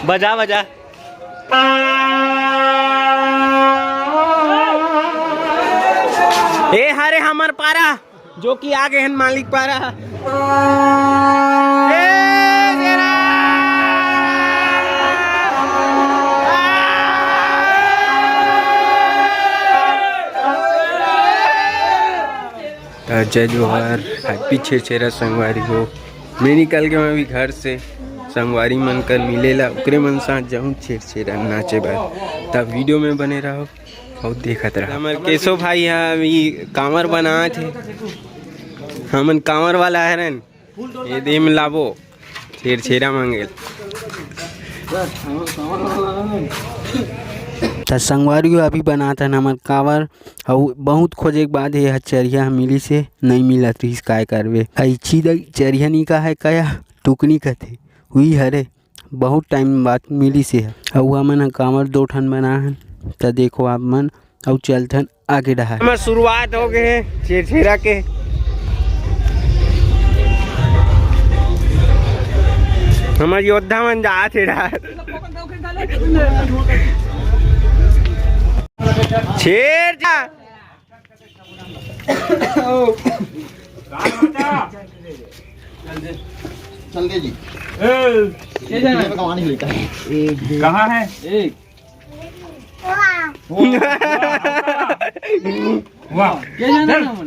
बजा बजा। ए हरे हमर पारा जो कि आगे हैं मालिक पारा। जय जोहार, हैप्पी छेरछेरा संगवारी हो। मैं निकल गया अभी घर से, संगवारी मन कर मिलेला ओकरे मन साथ जाऊँ छेरछेरा नाचे बार। तब वीडियो में बने रहो और देखत रहो। हमारे केशव भाई यहाँ अभी कांवर बना थे, हमन कांवर वाला है रन ये दे में लाबो छेरछेरा मांगे तो संगवारी अभी बनाता न हमार कांवर। और बहुत खोजे के बाद ये चरिया मिली से नहीं मिला तो इस काय करवे अच्छी चरिया नहीं का है क्या टुकनी कहते हुई हरे बहुत टाइम बाद मिली से है। और हमन कांवर 2 ठन बना है तो देखो आप मन और चलथन आगे रहा। हमार शुरुआत हो गए है छेरछेरा के। हमार योद्धा मन जा थे छेर जा चल गए जी। कहाँ है? एक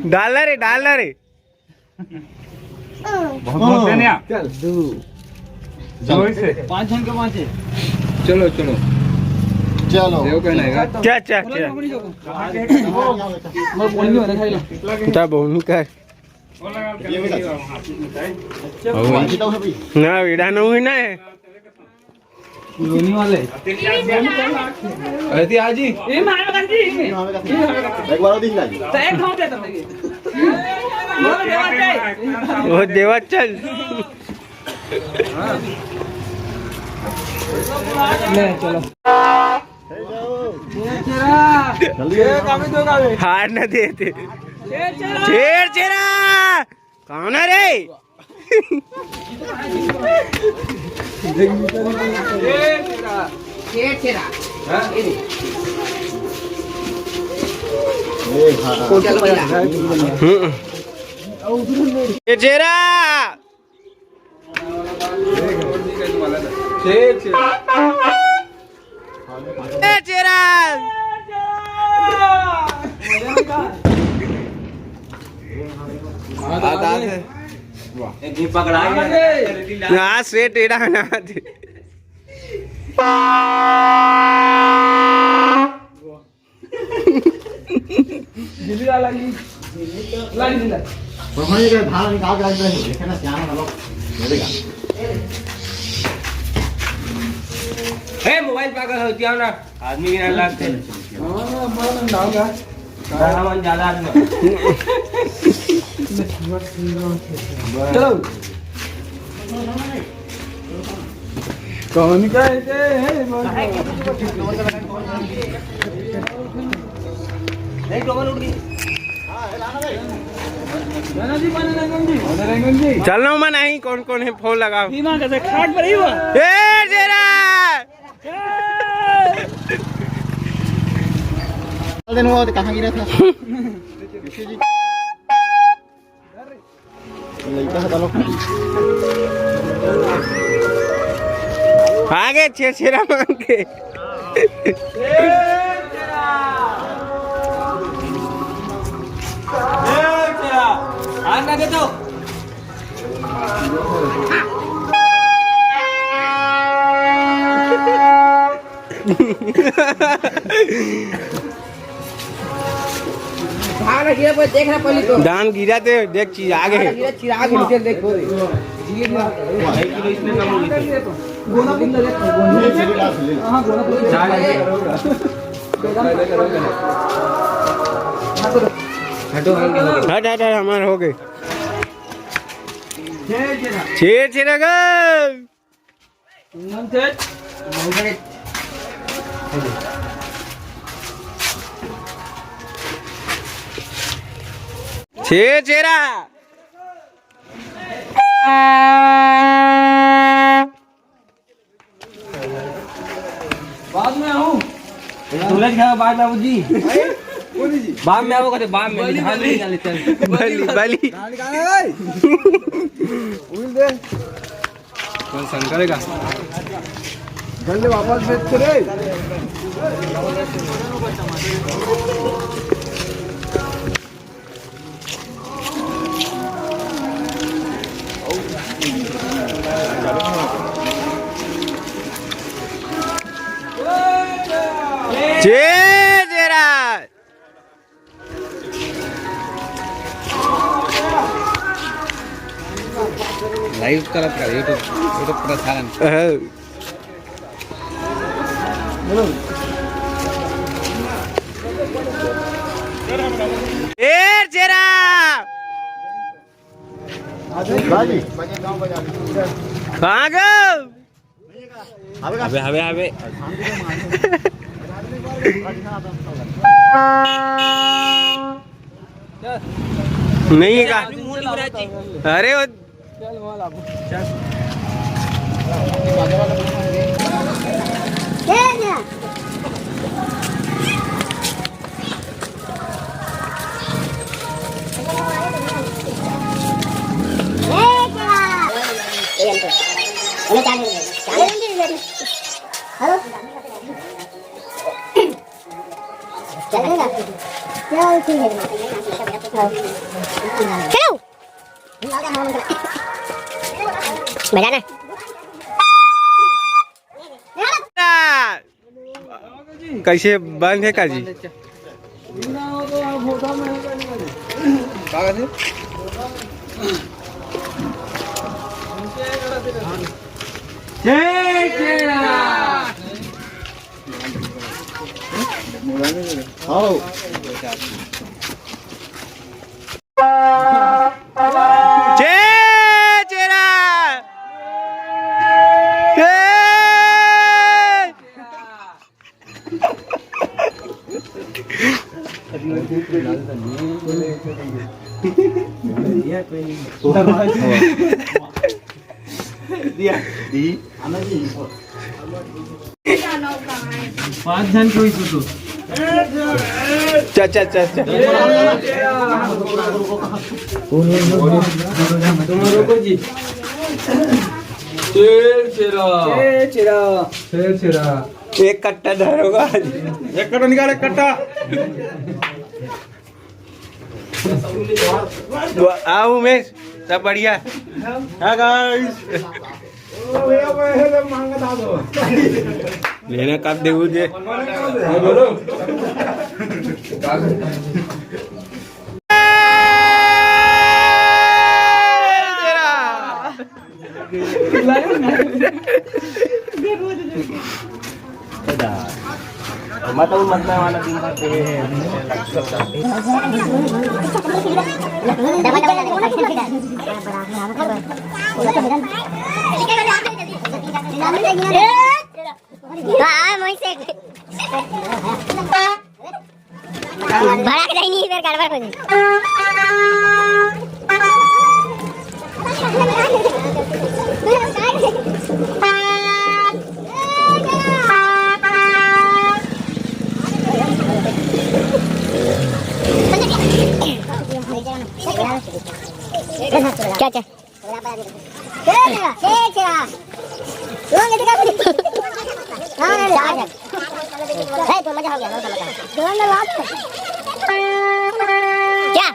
डालर है डालर है बहुत देने आ। चल जोर से 5 जन के 5 है। चलो चलो चलो क्या क्या क्या क्या बहुनी कर ना विड़ा न हुई ना रोनी वाले अरे आजी ए मार कर जी एक बार दिख ला जी तो एक खाओ दे तुम वो देवा चल ले चलो हार न देते छेरछेरा कौन है रे छेरछेरा ना से टेढ़ा ना दे दिल्ली वाला जी लाइन दिला प्रमाणी के धारा निकाल के देखे ना क्या ना लोग मिलेगा। ए मोबाइल पागल हो जाओ ना आदमी के ना लगते हां मन डालगा सामान ज्यादा आदमी चलो कौन का है नहीं डबल उड़ गई चलना मैं नहीं कौन कौन है फोन लगाओ बीमा कैसे खाट पर ही हुआ ए जेरा दिन वो कहाँ गिरा था लड़का है चलो आगे छेरछेरा मांग के आना दे तो देख रहा पहले तो दान गिरा थे देख चीज आगे चिराग नीचे देखो गोना पिन ले हां गोना हट हट हमारे हो गए छेरछेरा गए छेरछेरा बाद में आऊं सूरज खाओ बाद में आऊं जी बाद में आओ कहते बाद में ध्यान नहीं डाले चल बली बली कौन शंकर का गंडे वापस भेज के रे जय जयराज लाइव करत का यूट्यूब प्रसारण जय जयराज बाजी कहाँ गो अबे अबे अबे नहीं है का अरे वो बजाना कैसे बंद है काजी जय जयराज आओ जय जयराज जय पांच जन कोई सुतो चा चा चा चा तुम रोको जी शेर शेरा शेर शेरा शेर शेरा एक कट्टा धरोगा एक कट्टा निकाल एक कट्टा आओ उमेश सब बढ़िया हाँ गाइस लेना कब देखोगे बोलो भड़क जाएगी फिर गड़बड़ हो क्या क्या तो मजा हो गया क्या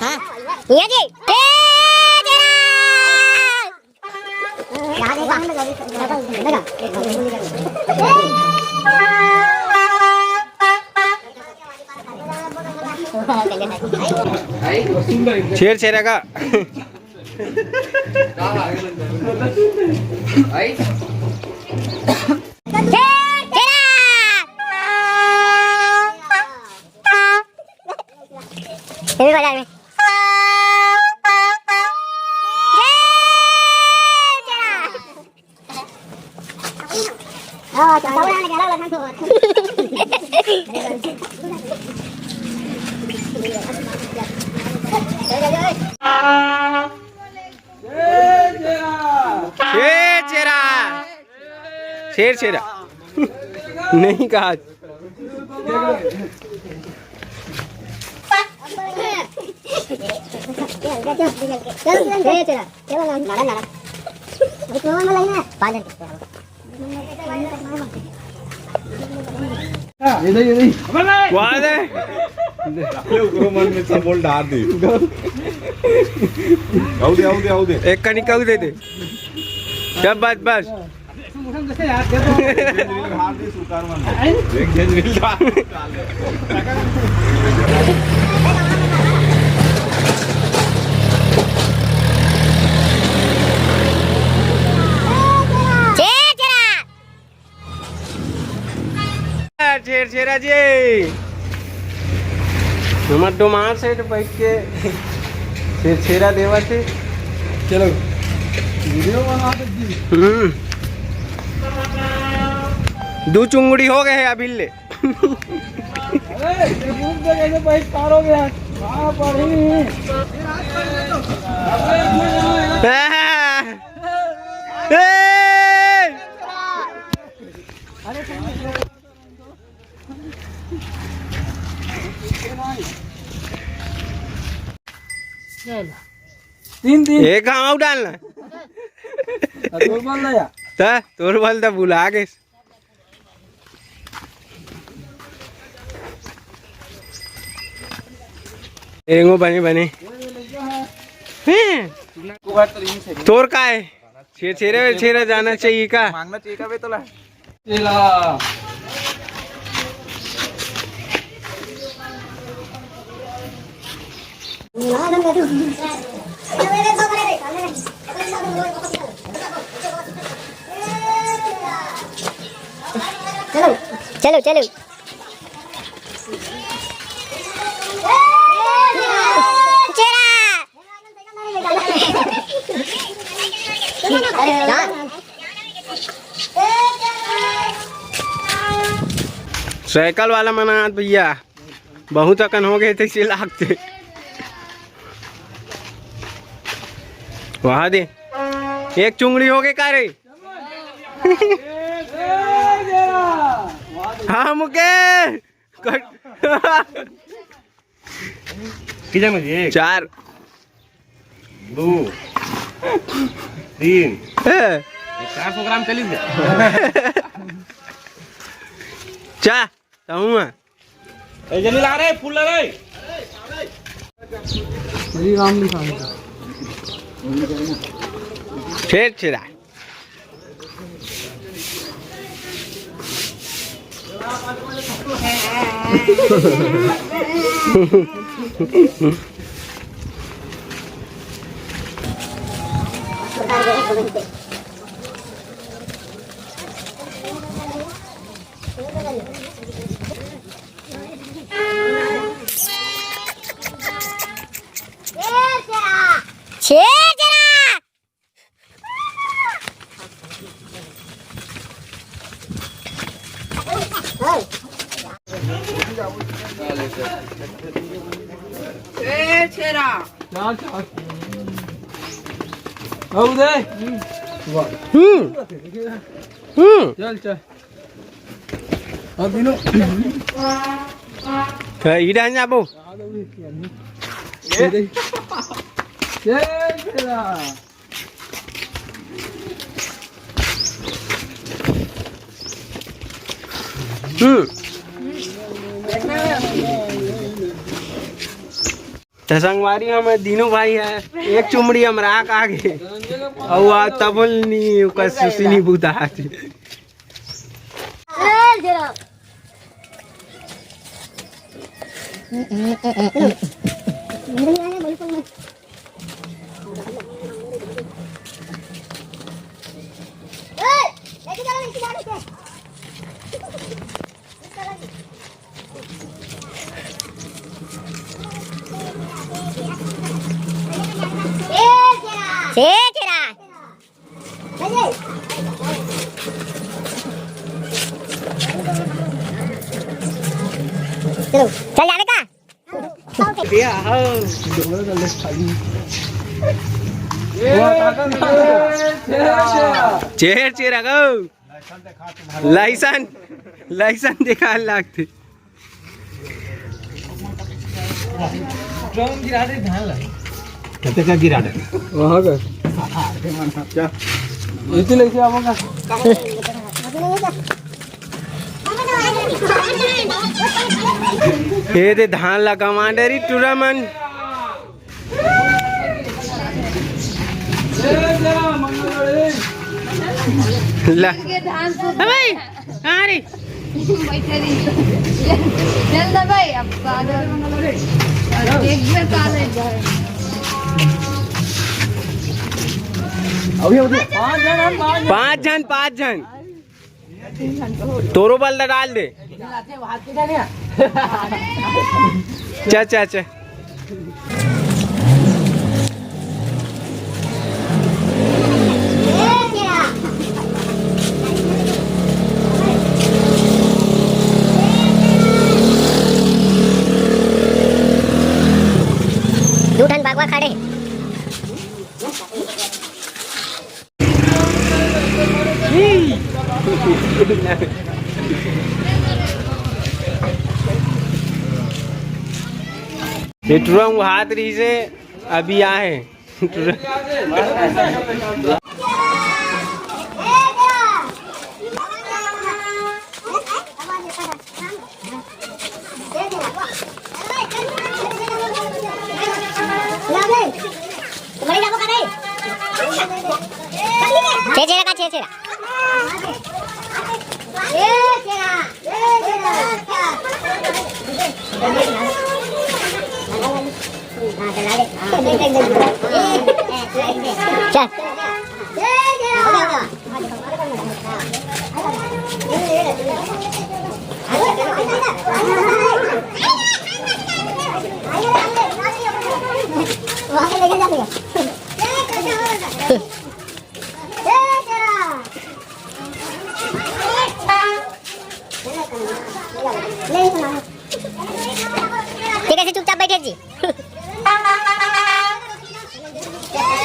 हाँ ये जी शेर शेरा का बाजार में शेर शेरा शेर शेरा नहीं कहा। वाह दे मन में सब बोल डाल दे। आओ दे एक का निकाल दे दे जब बस बस शेर शेरा जी हमार डोमार से बैठ के शेर शेरा देवा थे। चलो वीडियो बना दे। दो चुंगड़ी हो गए हैं अभी ले। अरे कैसे भाई पार हो गया। कहाँ पड़ी तीन तीन एक कहाँ डालना तो बोल रहा था तोर बल तो बुला के एंगो बने बने तोर का है छेरे छेरा जाना चाहिए का मांगना चाहिए का बे तोला। चला चलो चलो साइकिल वाला मना भैया बहुत अकन हो गए थे इसे लागते वहा दे एक चुंगड़ी हो गए का रे। हाँ मुके किधर में एक 4 2 3 है। 400 ग्राम चली गया। चा तहुआ ए जल्दी ला रे फूल ला रे। श्री राम लिखा छेड़ छेड़ा चार चार अब दे चल चल अब दिनो इधर जाबो ये दे तेरा संगवारी हम तीनों भाई है एक चुमड़ी हम राख आगे और तबल नहीं उका सुसी नहीं बुता आती चलो चल जाने का चेर चेर गो लाइसन दिखा लागते ड्रम गिरा दे ध्यान लग कहते क्या गिरा दे वहाँ का इतने लेके आऊंगा ये दे धान ला कमांडर ही टूर्नामेंट ला भाई कहाँ रे चल ना भाई अब एक बार काले जाए पाँच जन तोरो बल्ला डाल दे चा दूठन बागवा खड़े ये टूरंग हाथ रही से अभी आए ठीक है चुपचाप बैठे जी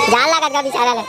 जान लगा का बेचारा ले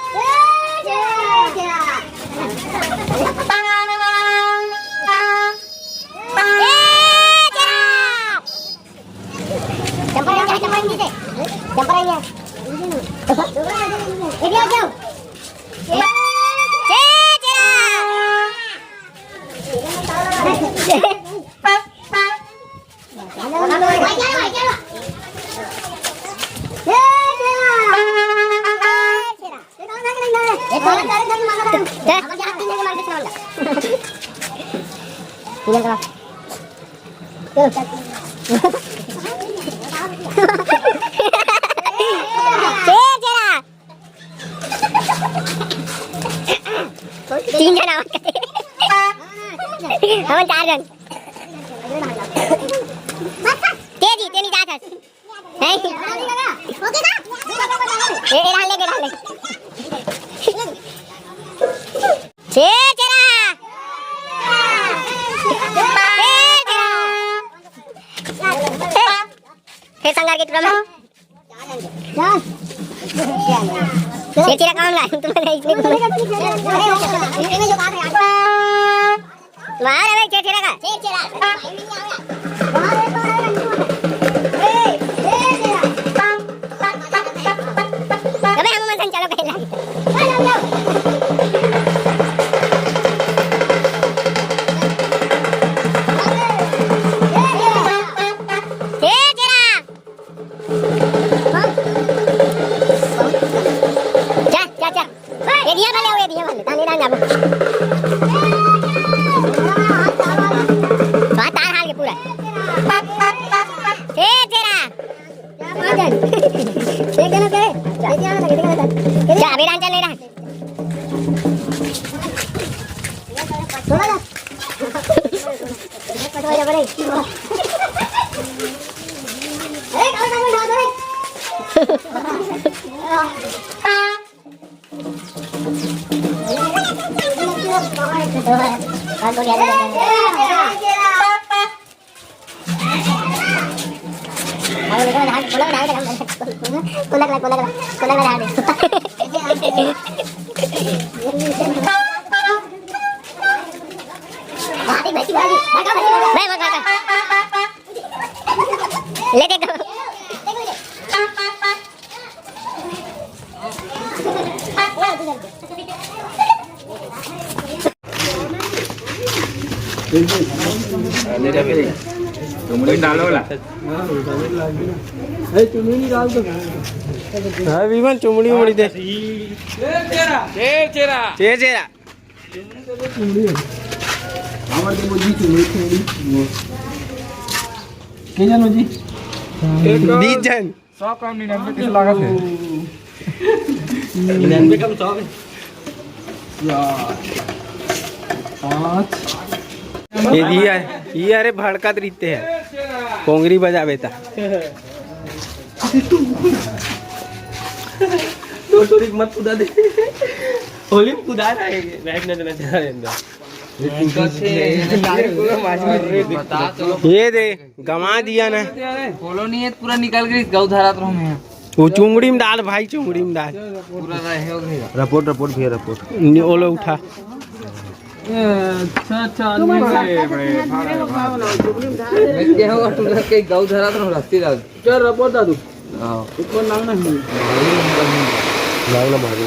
तीन जन हम चार जन तेजी तेनी जात है ए डाल ले छे तेरा फिर संगार के टुकड़ा में ये तेरा कौन है तुम्हारे इसमें मार भाई तेरा का अबे हम मन चलो पहला ये दिया वाले ताने डाल जाबो बात तार हाल के पूरा ए तेरा क्या एक जन करे जा अभी डांस चल रहा है थोड़ा जा पटवा जा बड़े ए कौन सा उठा दे हाँ विमल चुमड़ी उमड़ी दे चेरा बीस जन 100 कम 99 किस लागत है 99 कम 100 है ये अरे भड़कत रीते है पोंगरी बजा बेटा तो मत कुदा दे होली में कुदा रहेंगे बैठ न देना ये दे गवा दिया ना बोलो नहीं है पूरा निकल गई गौ धरा तो हमें वो चुंगड़ी में डाल भाई चुंगड़ी में डाल पूरा रहेगा रपोट भी रपोट ओलो उठा अच्छा क्या होगा तू के गौ धरा तो रास्ते डाल चल रपोट दादू हां ऊपर लांगना मारू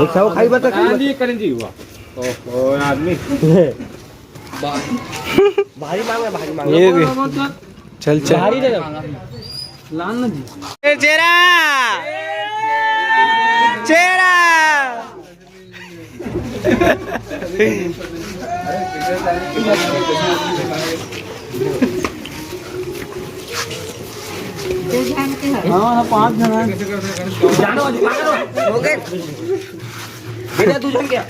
एक साव खाई बता जी करें जी हुआ ओ आदमी भारी मांग ये भी चल चल भारी दे लान ना जी चेरा चेरा हाँ 5 जन जानो हो गए बेटा तू जन क्या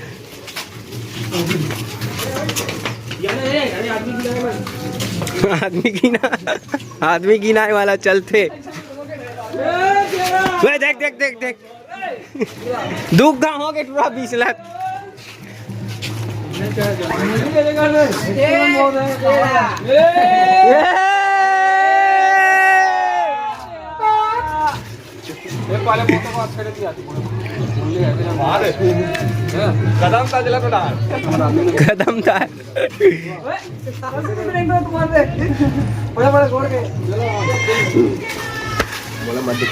आदमी गिनाने वाला चलते देख देख देख देख दुख गाँव हो गए पूरा 20 लाख कदम का जिला तो डाल कदम था बोला मध्य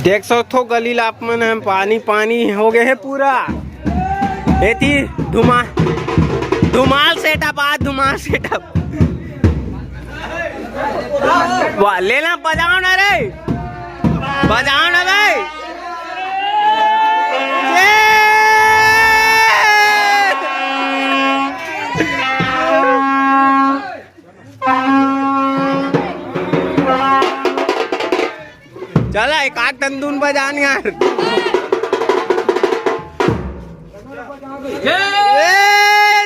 देख सकते हो गली लाप में हम पानी पानी हो गए है पूरा एती धुमाल सेटअप आज धुमाल सेटअप वाह लेना बजाओ ना रे बजाओ ना भाई चला एक आठ तंदून बजान यार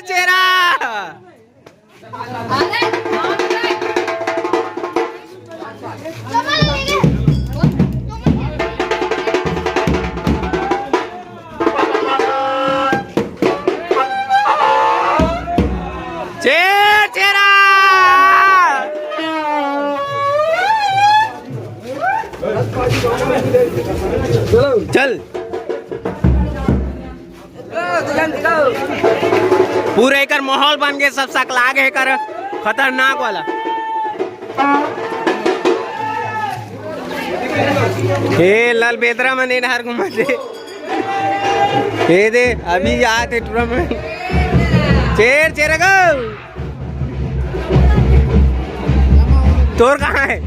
चेरा चेरा चल पूरे कर माहौल बन गए सब सकलाग है कर खतरनाक वाला हे लाल बेदरा में नहीं हार घुमा दे हे दे अभी याद है टूर्नामेंट चेर चेर गो तोर कहाँ है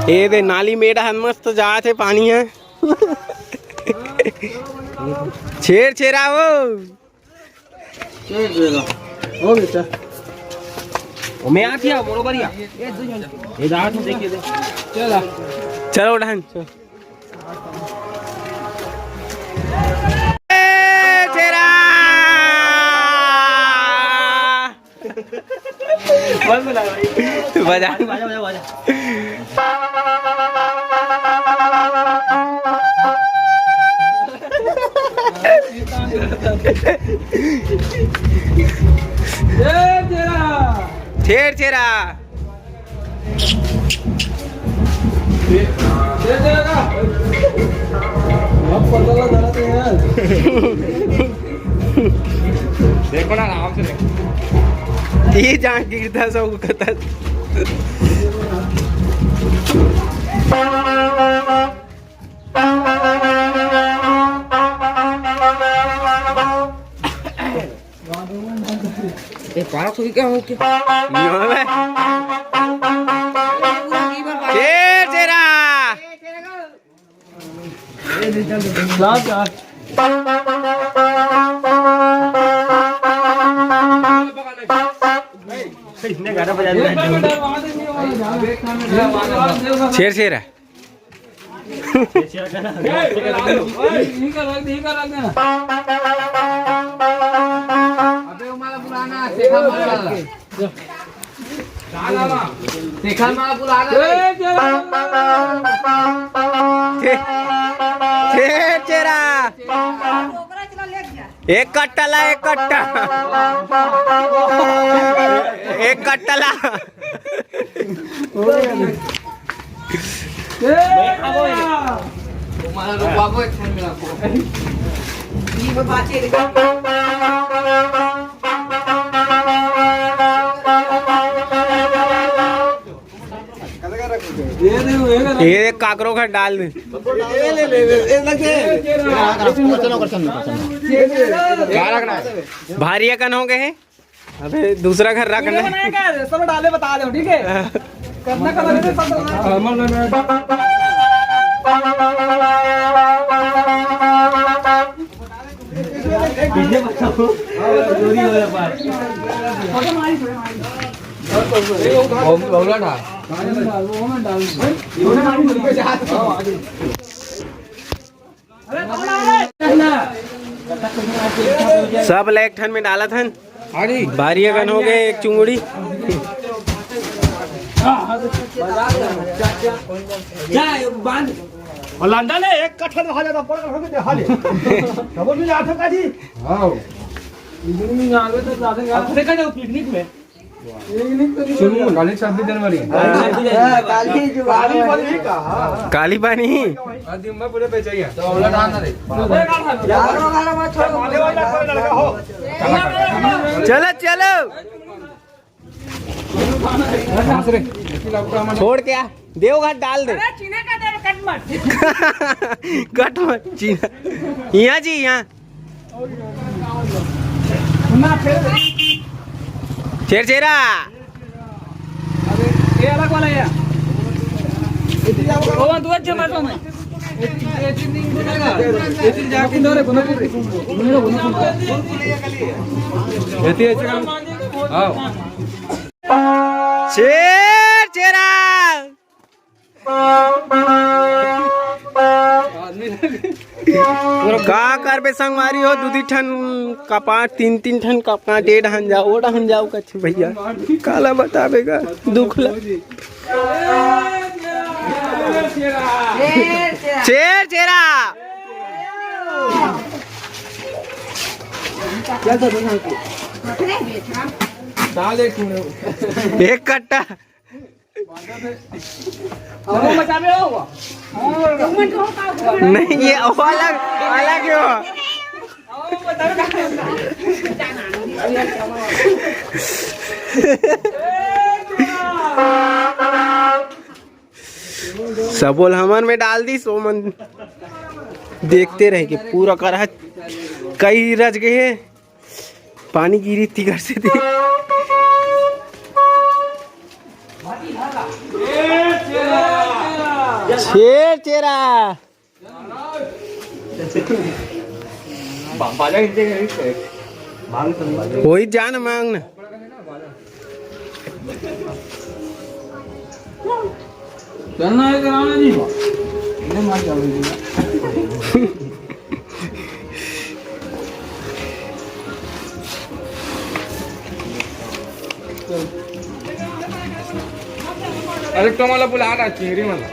ये दे नाली मेड़ा है मस्त जाते पानी है छेर छेरा वो हो बेटा ओ मैं आ गया बरोबर या ये दांत में देखिए चला चलो ढान चलो छेरा बजा बजा छेर छेरा देखो ना आराम से देखो। ये जहाँ गिरता सब कथा पारा सो क्या हो क्या छेर छेरा छेर छेरा छेर छेरा एक कट्टाला एक कट्टा एक कट्टाला ये काकरो का डाल दे भारी कन हो गए हैं अबे दूसरा घर रखना है सब डाले बता दो ठीक है करना सब एक ठन में डाला था भारी गन हो गए एक चुंगड़ी और लंदन है एक कट्ठा में खा जाता पड़ कर के खा ले सब भी जाते का जी हां इधर में आ गए तो जाते अब देखा जाओ पिकनिक में सुनो काली 26 जनवरी काली पानी दिन में पूरे बेचाइए तो ओला डालना रे चलो चलो छोड़ क्या देवघाट डाल दे कट मत चीना यहाँ जी यहाँ छेर छेरा ये अलग वाला है ओ तू अच्छा मार मैं ये जाके दो रे बना रे एती अच्छा हां छेर छेरा का कर बे संगवारी हो दूधी ठन कपाट तीन तीन ठन कपाट डेढ़ हन जाओ ओढ़ हन जाओ कछ भैया काला बतावेगा दुखला छेर छेरा एक कट्टा नहीं ये अलग अलग हो सबोल हमन में डाल दी सोमन देखते रह के पूरा करा कई रज गए पानी गिरी थी घर से थी छेर छेरा वही जान मांगना चलना है कराना जी इन्हें मार जाओ अरे तुम्हाला बोला आता चिंगरी मला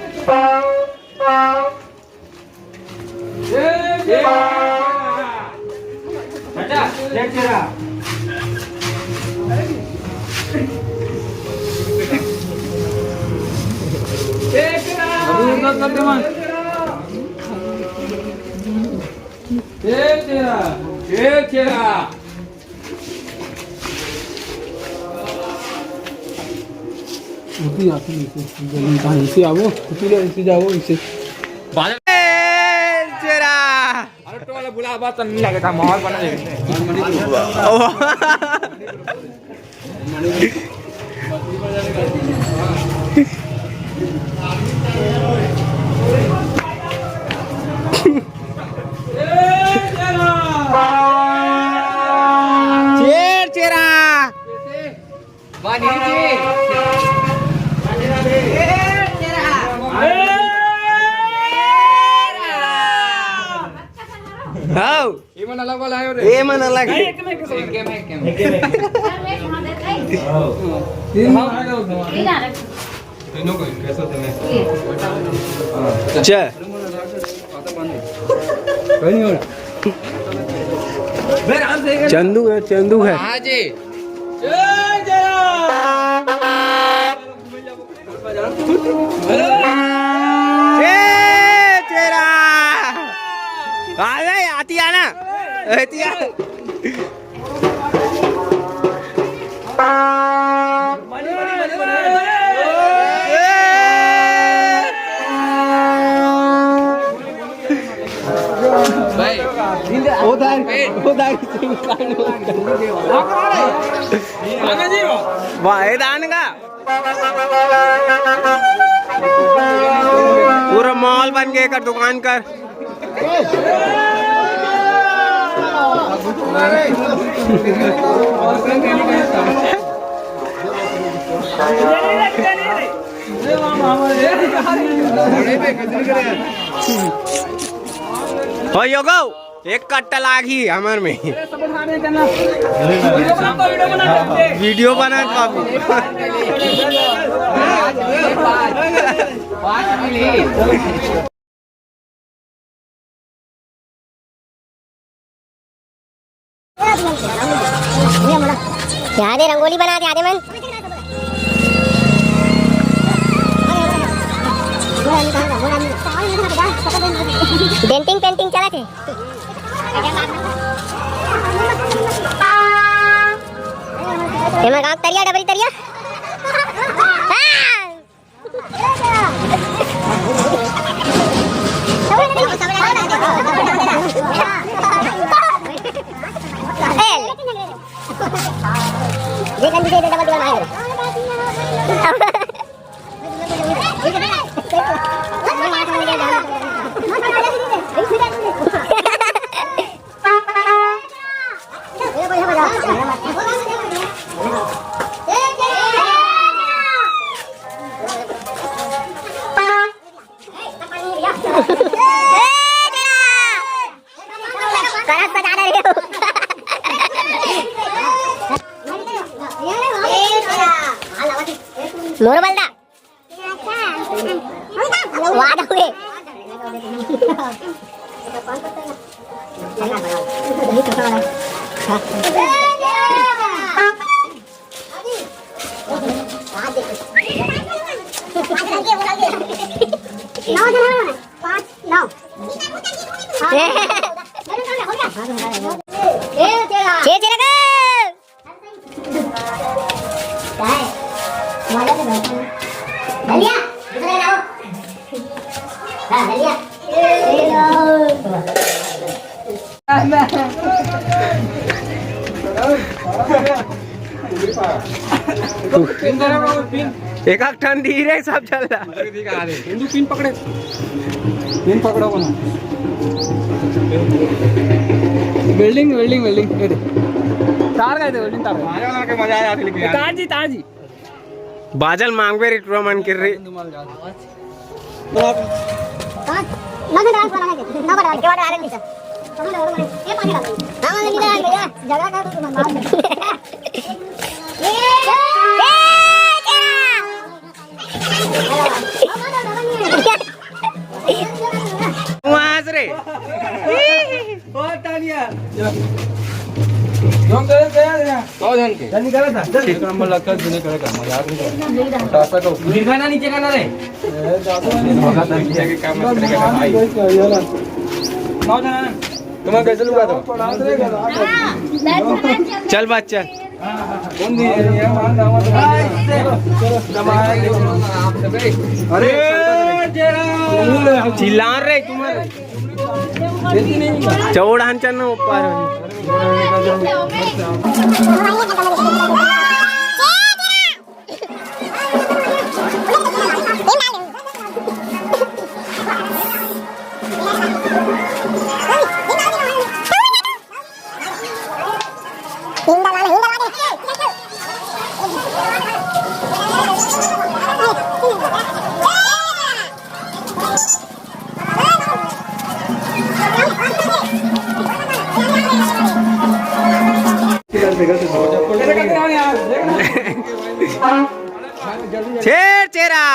इसे आओ इसे जाओ इसे तो वाला बुला बात नहीं लगे था माहौल बना ये मन अलग चंदू है चंदू है आती आना वाहेदान का पूरा मॉल बन गया कर दुकान कर हो योगो एक कट्टा लागी हमार में वीडियो बना बाबू आधे रंगोली बना दे आधे मन पेंटिंग पेंटिंग चला थे तरिया डबरी तरिया ये गंदी दे डबल डबल मार मोर बलदा वादा हुए एक ठंड दी रे सब चल रहा हिंदू पिन पकड़े पिन पकड़ो को ना वेल्डिंग वेल्डिंग वेल्डिंग ये तार गए थे वेल्डिंग तार मारे वाला के मजा आया लेकिन तार जी बादल मांगवे रिट्रो मन कर रही ना डांस बनाने के ना बना के वाला आ रहे नीचे ये पानी डाल हां वाला नीचे आ गया जगह का तो तुम मार वहां से रे ओ तालिया जों करे गया आओ ध्यान के जल्दी करा था चल एक नंबर लगता है नहीं करेगा मजाक नहीं कर टासा का गिरना ना नीचे करना रे मगा था नीचे के काम मत करेगा भाई आओ जाना तुम्हें कैसे लुका दो चल बात चल कौन दी ये मान दामा अरे चिल्ला रहे तुम्हारे चौड़ांचा न ऊपर छेर चेरा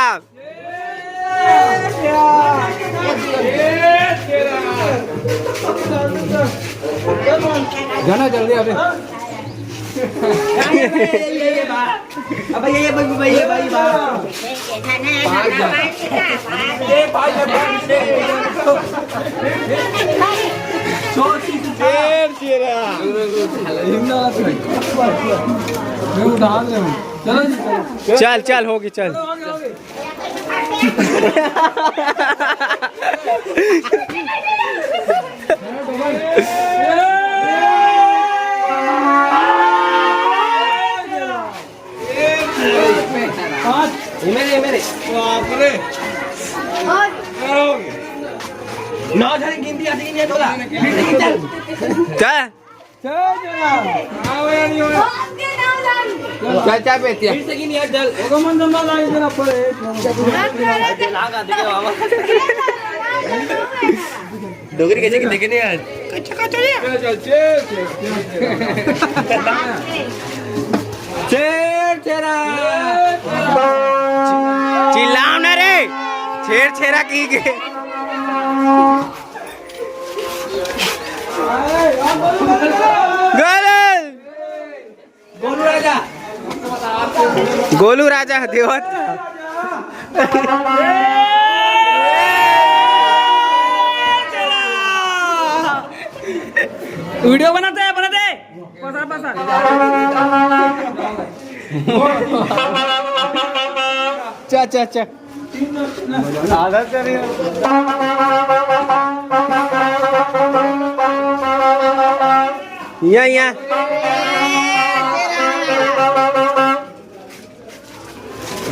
जाना जल्दी अबे अब ये भाई मैं उठा दे चलो चल चल होगी चल मेरे बाप रे नौ जने गिनती आती नहीं है तोला चल चल चाय पे फिर से गिनी यार चल मन जमा लाइन देना पड़े लागा दे बाबा डोगरी कैसे कि देखे नहीं यार चल चेर चेरा चिल्लाओ ना रे छेर छेरा की के गोलू राजा गोलू राजा देवत वीडियो बनाते हैं चा चा चा आधा करिए यहाँ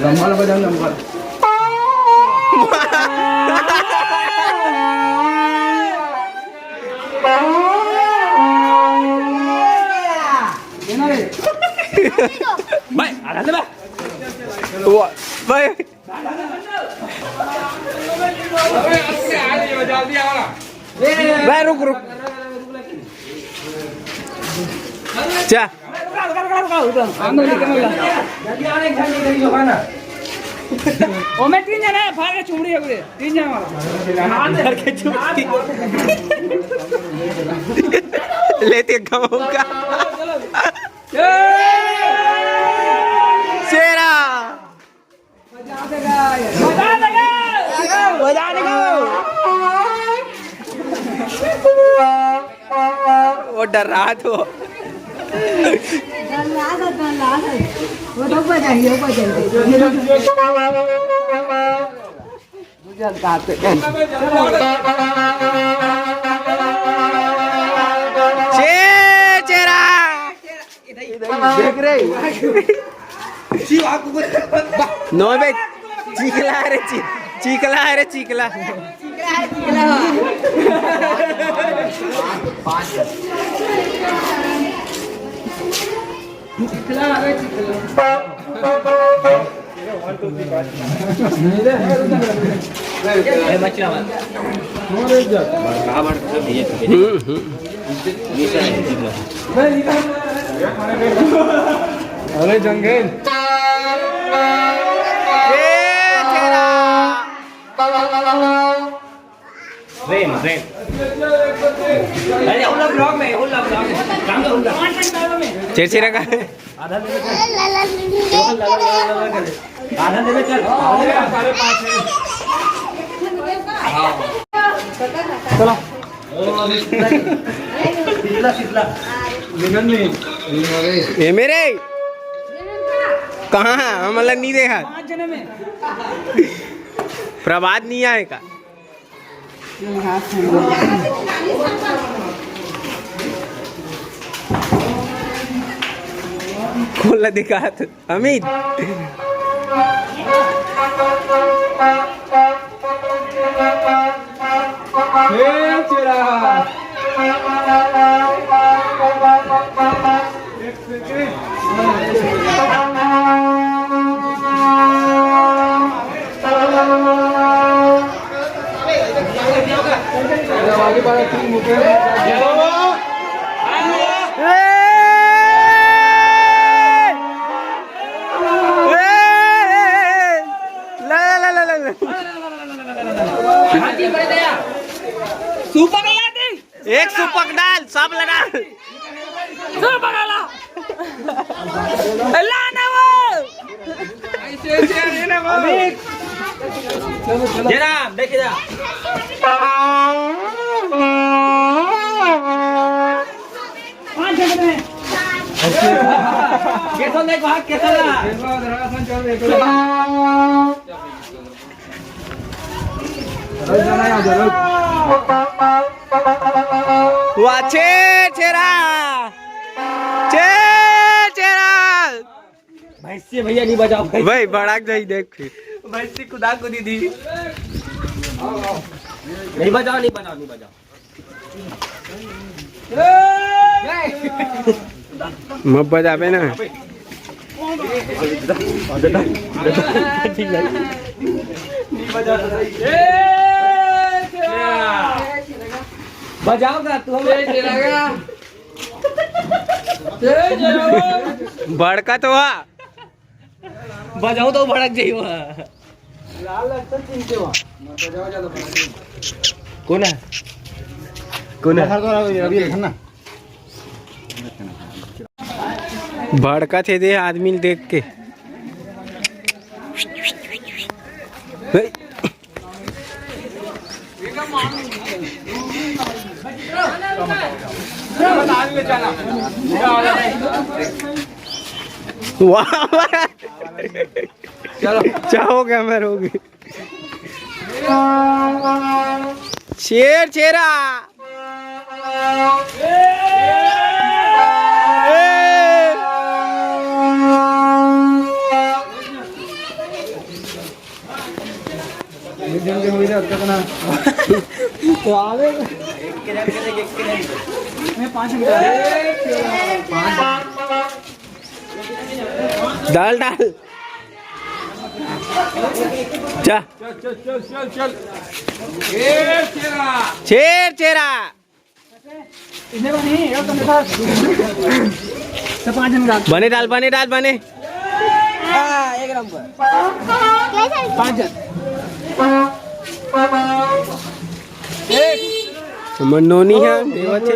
रंबाल बजा रंबाल भाई आधा ले भाई भाई रुक रुक चा ओ मैं 3 जने फाड़ के चुमड़ी है पूरे 3 जने वाला के चुपती लेते गाँव का शेरा वो डर रहा तो वो तो बजाइए चेरा देख रहे नो बे चीकला है रे चीकला है रे चीकला अरे जंगल ट्रेन ट्रेन अरे होला ब्लॉग में होला ब्लॉग काम तो होला छेरछेरा का आधा दे चल आधा दे चल सारे 5 है चला शीतला शीतला निगन नहीं ये मेरे कहाँ है हम अलग नहीं देखा 5 जने में प्रभात नहीं आए का खोला दिखा तो अमित चेरा आगे बढ़ा 3 मुके सुपर लाती एक सुपक डाल सब लड़ा सुपर ला अल्लाह ना वो जरा देख जा कैसा देख भाग कैसा ला वाचे चेरा भैंसी भैया नहीं बजाओ भाई बड़ा जाई देख फिर भैंसी खुदा को दीदी नहीं बजाओ नहीं बजाओ नहीं बजाओ मत बजाबे ना बजाओगा तू बड़का तो हुआ बजाओ तो भड़क जाइए कौन है कौन है अभी ना भड़का थे दे आदमी देख के हे, वाह चलो चाहो क्या मैं होगी शेर चेरा तो आगे डाल डाल जा चल शेर चेरा इसने बनी ये तो मेरे पास तो 5 जन का बने डाल बने एक नंबर 5 जन मनोनी है देवचे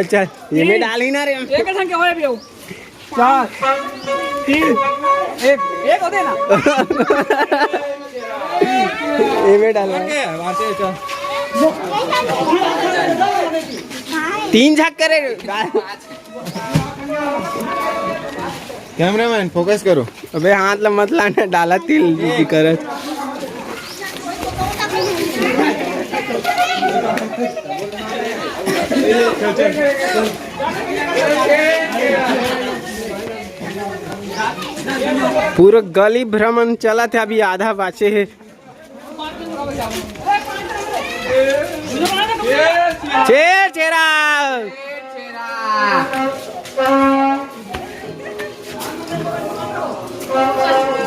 चल ये में डाल ही ना रे एक संख्या होया भी 4 3 एक होते ना ये में डाल वाटे चल 3 झक करे कैमरामैन फोकस करो अबे हाथ ला मत लाना डाला तिल की करत पूरा गली भ्रमण चला था अभी आधा बाचे है शेर चेरा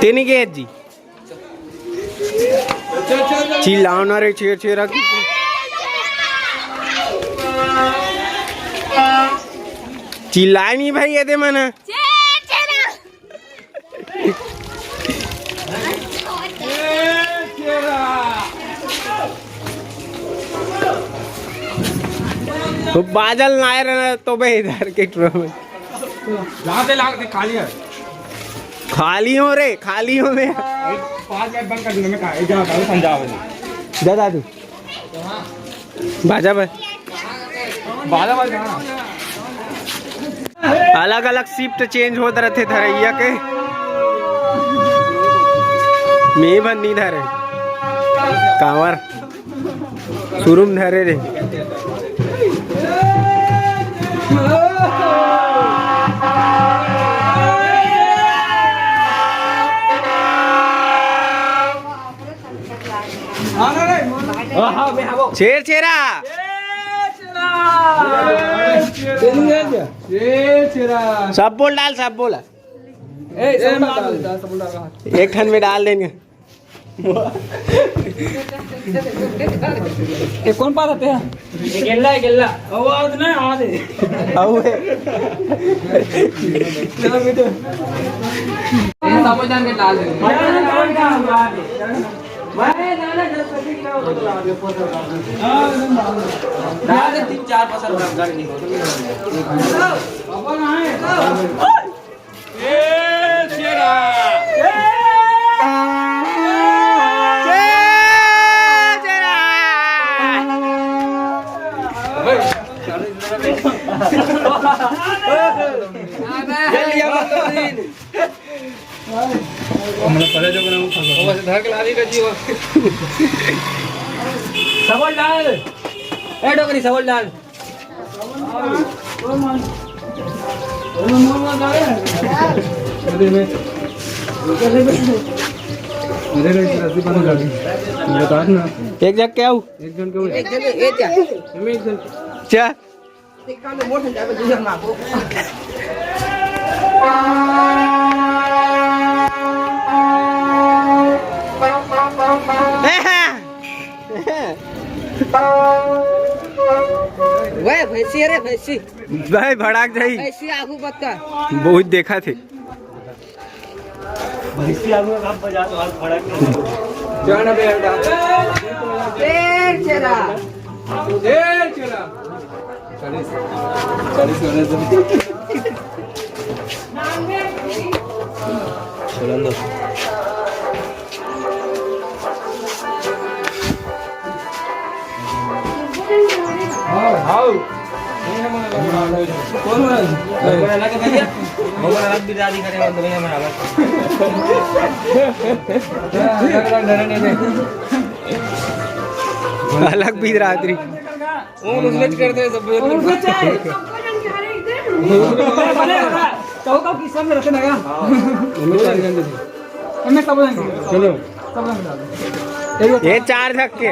तेनी के जी चिल्लाओ ना रे शेर चेरा की चिल्लाए नहीं भाई ये दे मना तो बादल ना आए रहना तो भाई इधर के ट्रो में लाते खाली है। खाली हो रे, खाली हो में 5 मिनट बंद कर दूंगा मैं। कहा जा पंजाब में जा दादू बाजा पर बाजा बाज जाना। अलग अलग शिफ्ट चेंज होते रहते धरैया के मैं बन्नी धरे कांवर शुरू में धरे रे शेर चेरा सब बोल डाल, सब बोला एक ठन में डाल देंगे। ये कौन पास आते हैं? ये गेल्ला है, गेल्ला आवाज नहीं आवाज है। आओ है चलो बेटो ये सब जान के डाल दे। डाल दे 3-4 फसल कर दी। सबल डाल ए डोकरी सबल डाल। एक जग क्या हूँ क्या वह भैंसी रे भैंसी भाई भड़ाक जाई भैंसी आगू बत्ता बहुत देखा थे भैंसी आगू में आप बजा तो हाथ भड़क जाना बेटा शेर चेरा शेर चला 40 चलो हाउ कौन है लगा भैया भगवान रात बिरादी करे तो भैया मेरा अलग भी रात्रि वो उसमें करते हैं सब तो का किस्सा में रखना है हमें सब चलो ये 4 धक्के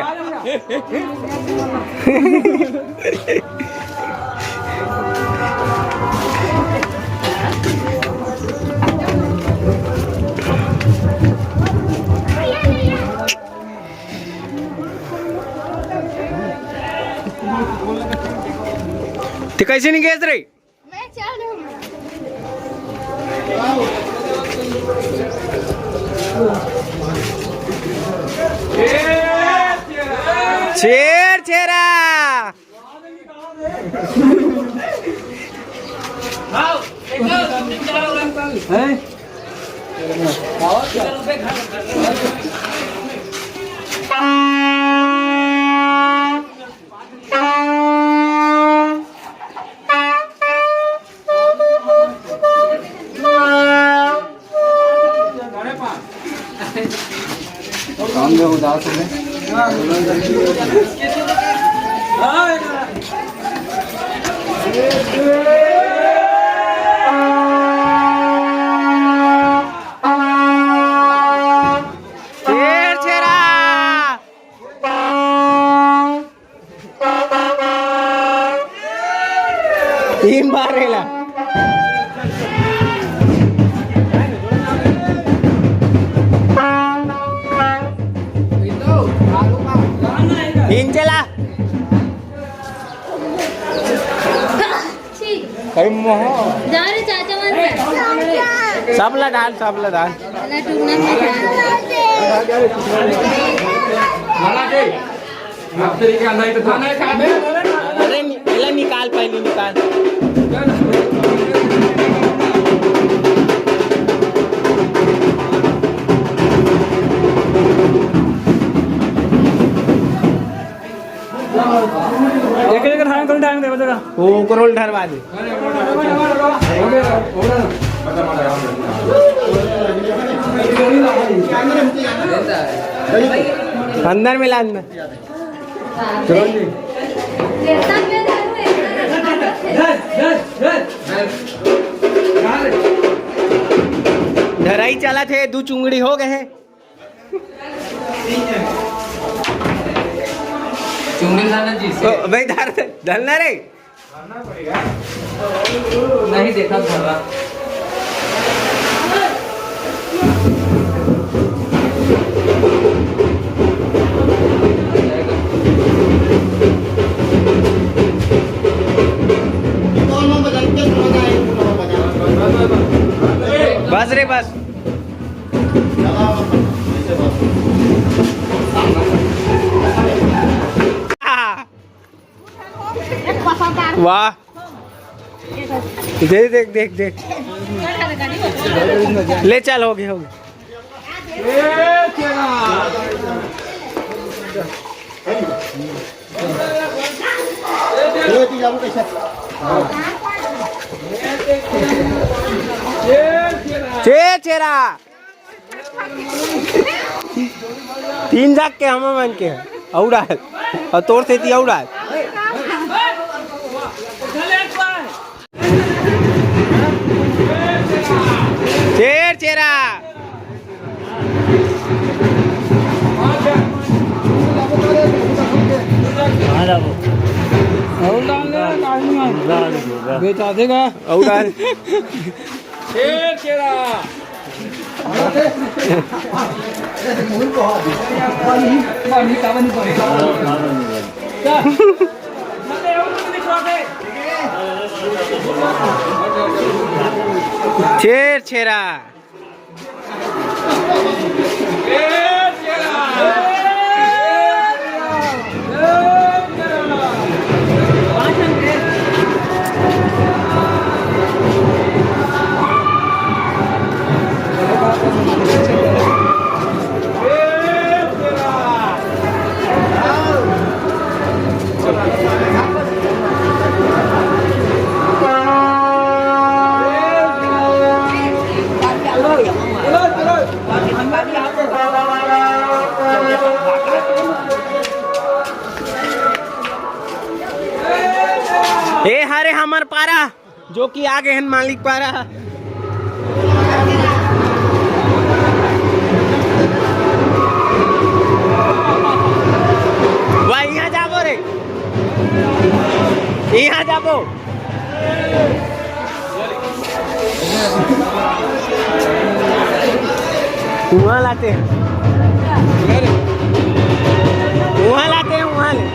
ते कैसे नहीं गए रे मैं चल रहा शेर चेरा काम में उदास हो गए शेर चेरा 3 बार रेला इन चला कई मोह जा रे चाचा मन सबला डाल ना टूटना खाना के आप तरीके अंदर तो खाना है अरे पहले निकाल, पहले निकाल। एक एक टाइम कर टाइम दे बजेगा वो करोल ढरवा दे। अंदर मिला, अंदर धराई चला थे, दो चुंगड़ी हो गए हैं। चुंगली लाना जी से भाई धर धरना रे, नहीं देखा था। बस रे बस। वाह, देख देख देख देख, ले चल, हो गया हो गया। चेरा 3 जाग के हम मन के औड़ा और तोड़ से थी औड़ा। चेरा बेचा देगा औड़ा। चेरा चेरा ए हरे हमर पारा जो कि आगे हैं मालिक पारा। वाह यहाँ जाबो रे, यहाँ जाबो। वहाँ लाते हैं, वहाँ लाते हैं, वहाँ ले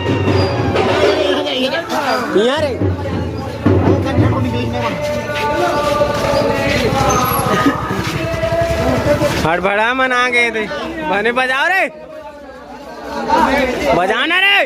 यहाँ रे। हड़बड़ा मन आ गए थे, बने बजाओ रे, बजाना रे।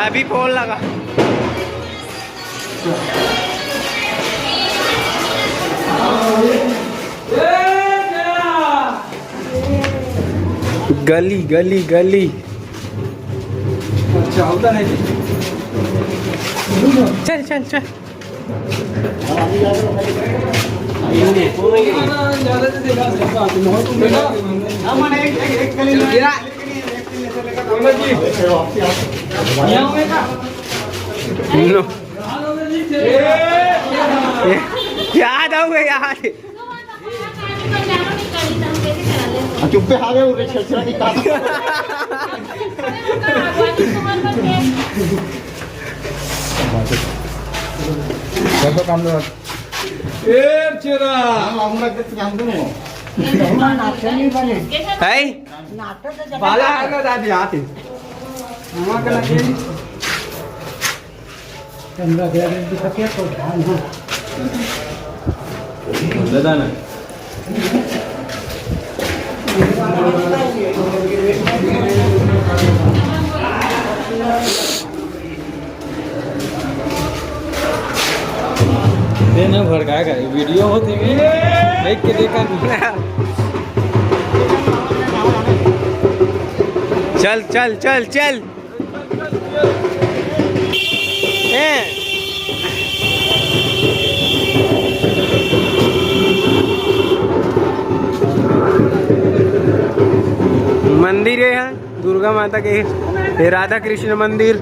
अभी फोन लगा। गली गली गली चल चल चल। याद आओ याद चुप्पे हावे उरे छेछरा निकाल Satu kamera. Cera. Langsung lagi yang dulu. है Bala ada tadi hati. Nama kena kiri. Kamera dia di kaki tu. Dadah na. देना भड़काएगा वीडियो होती है देख के देखा चल चल चल चल मंदिर है यहाँ दुर्गा माता के, ये राधा कृष्ण मंदिर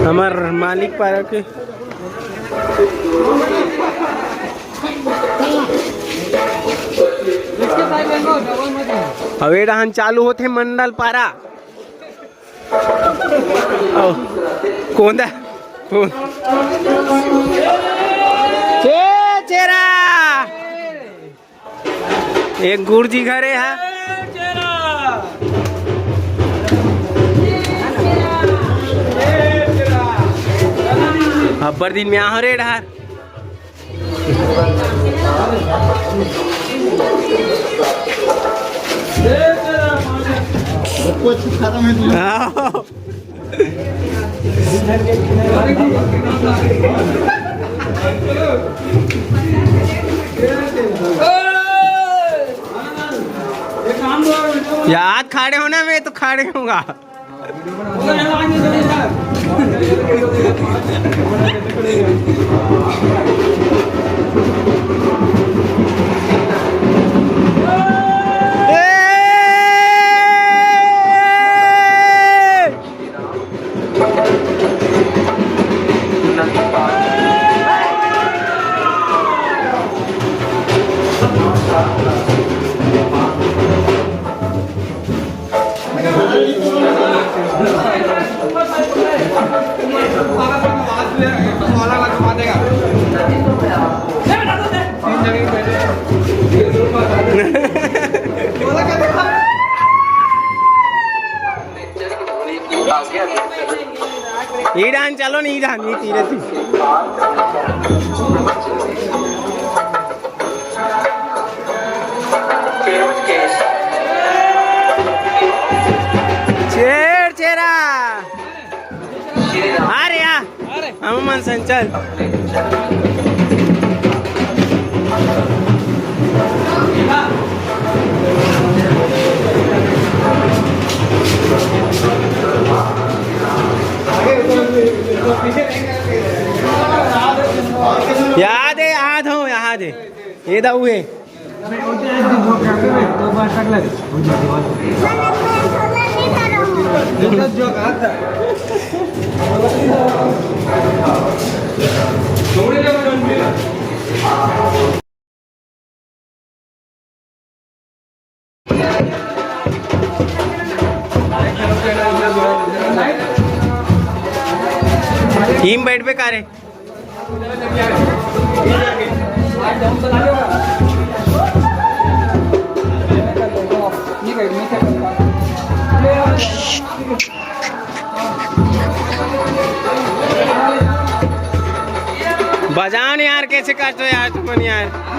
हमार मालिक पारा के। હવે રાહન ચાલુ હોતે મંડલ પારા કોંદા चेरा एक गुरुजी घरे है अब्बर दिन में आ रे ढार कुछ खत्म है तुम याद खड़े होना मैं तो खड़े होगा ईरान चलो नहीं ईरान ये तीरे थी चेर चेरा अरे यार हम मन संचल याद है ये दाऊ है टीम बैठ पे कारे बजाओ नहीं यार कैसे काटो यार तुम यार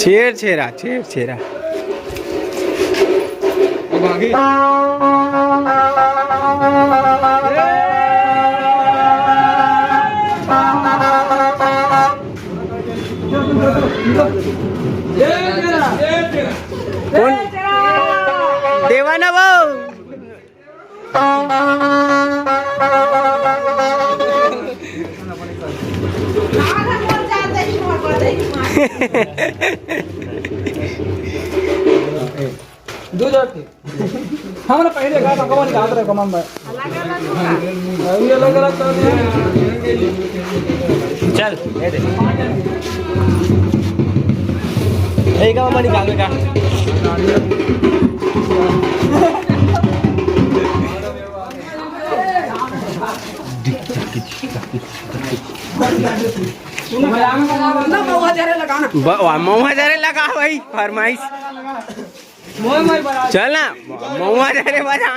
छेरा छेरा अब आगे कौन देवाना वो दो जाते हमारा पहले कहा था कमान याद रहे कमान भाई अलग अलग चल ये दे एक का मनी कागज का महुआ जरे लगा भाई फरमाइश चल ना महुआ जरे बजा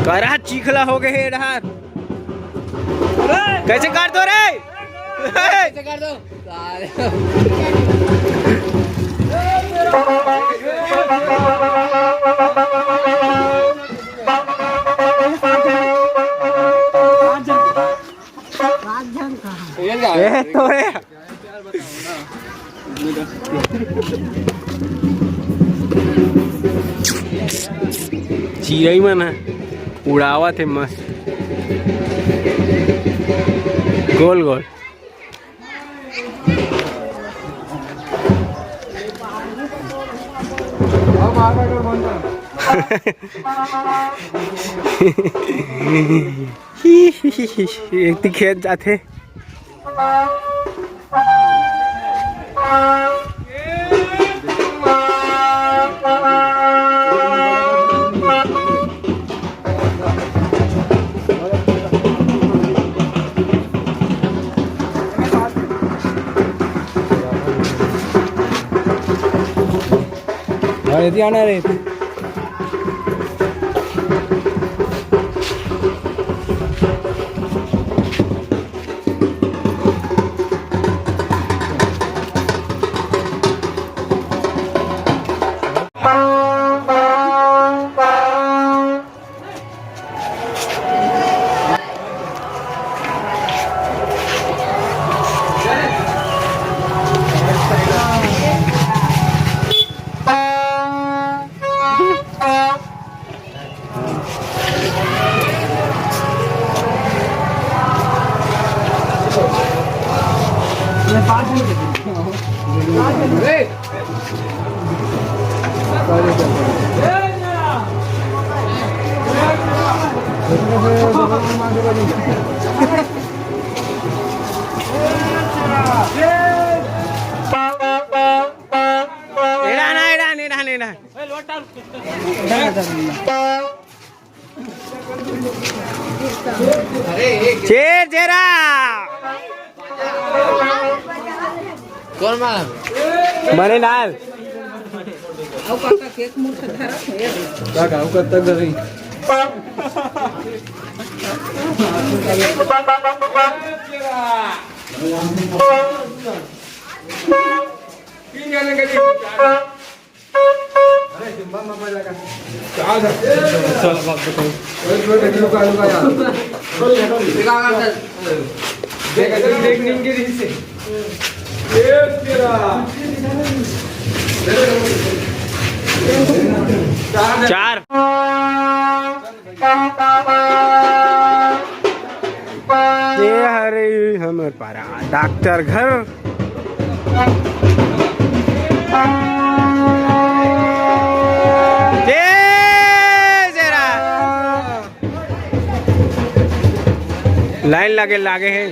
करा चीखला हो गए हे डहार कैसे काट दो रे कैसे काट दो ये तो है चिड़ई मन उड़ावा थे मस्त गोल गोल एक खेत जाते यदि आना रे शेर चेहरा कोण मला बने डाल चार ये हरे हमर पारा डॉक्टर घर लाइन लगे लागे है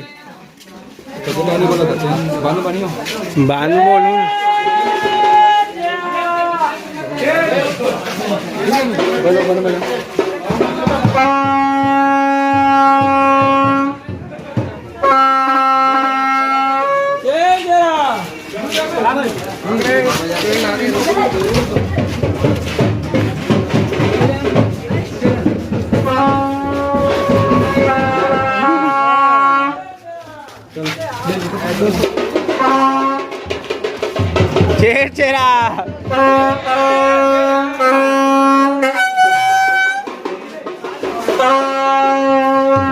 बानू बोलू शेर चेहरा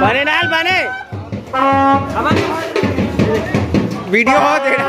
बने डाल बने वीडियो हो तेरा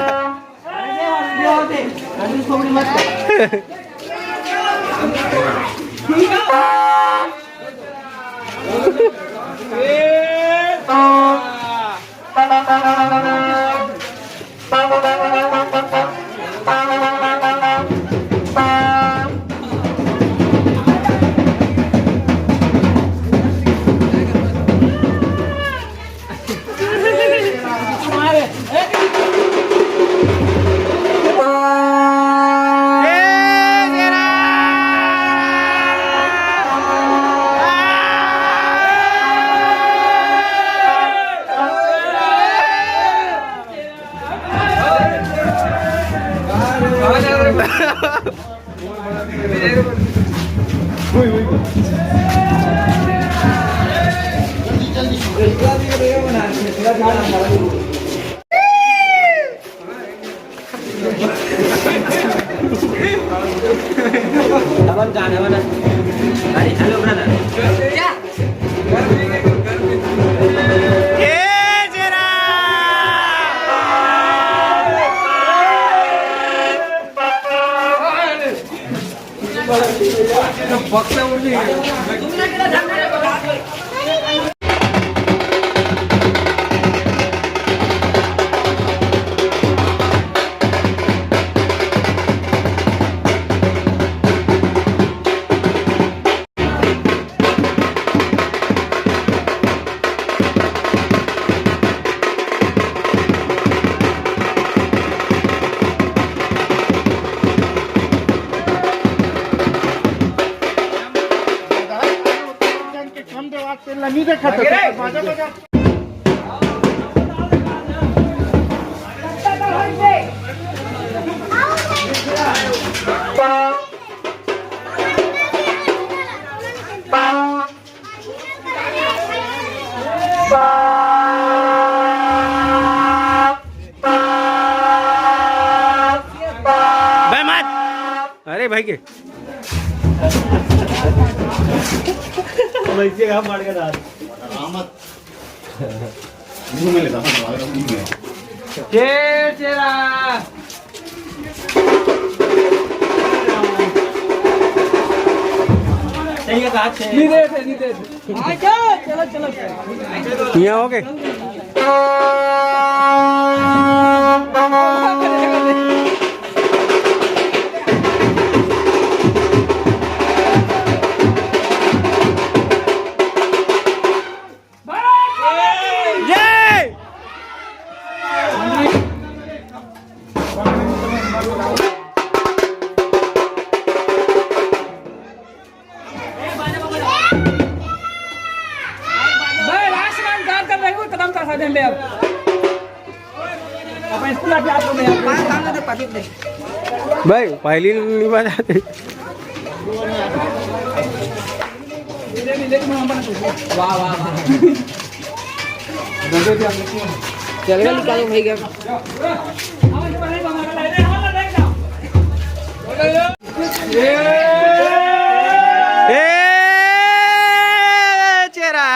हेलो ब्रदर अरे भाई के यहाँ हो गए टाइम पे अब अपन स्कूल आके आप लोग काम करते पाकिट दे भाई पहली नहीं बताते वाह वाह चलेगा निकालो भाई क्या चेहरा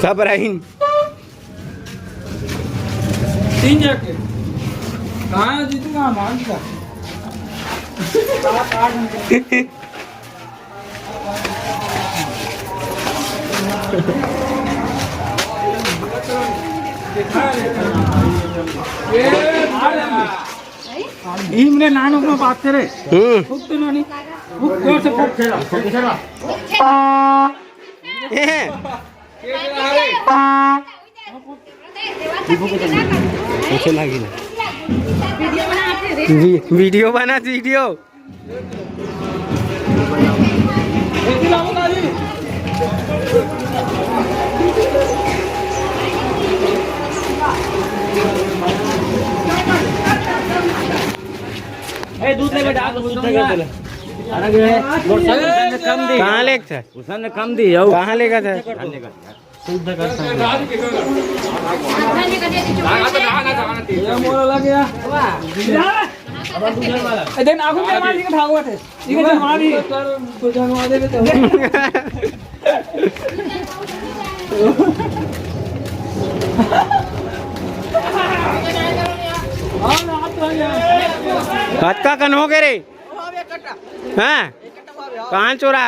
खबराइन तीन जाके कहाँ जीतूंगा मान का इमने नानों में बात करे खूब तो नहीं खूब जोर से खूब खेला वीडियो बना वीडियो दूध ले बेटा दूध ले कर अरे जो है मोटरसाइकिल ने कम दी कहाँ लेक था उसने कम दी हो कहाँ लेगा था शुद्ध कर मोरा लग गया देन आगू में मार के भागवा थे ठीक है मारी तो जनवा दे तो हाथ का कन हो गए रे हाँ कहाँ चोरा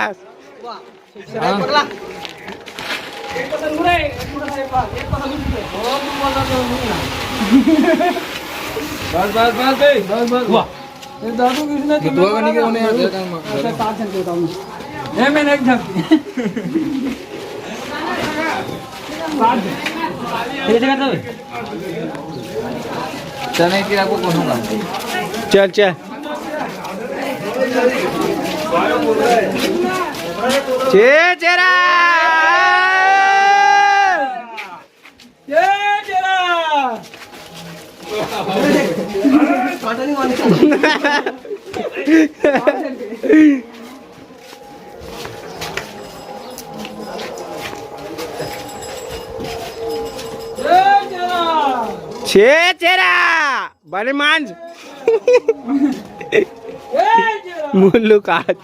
बस बस बस बस बस वाह ये दादू किसने दुआ करने के होने यार काम ऐसा 7 जन के बताऊं ये मैंने एक जन ठीक है तो चने की आपको कहूंगा चल चल चेरा चेरा बड़े मांझ मुल्लू काट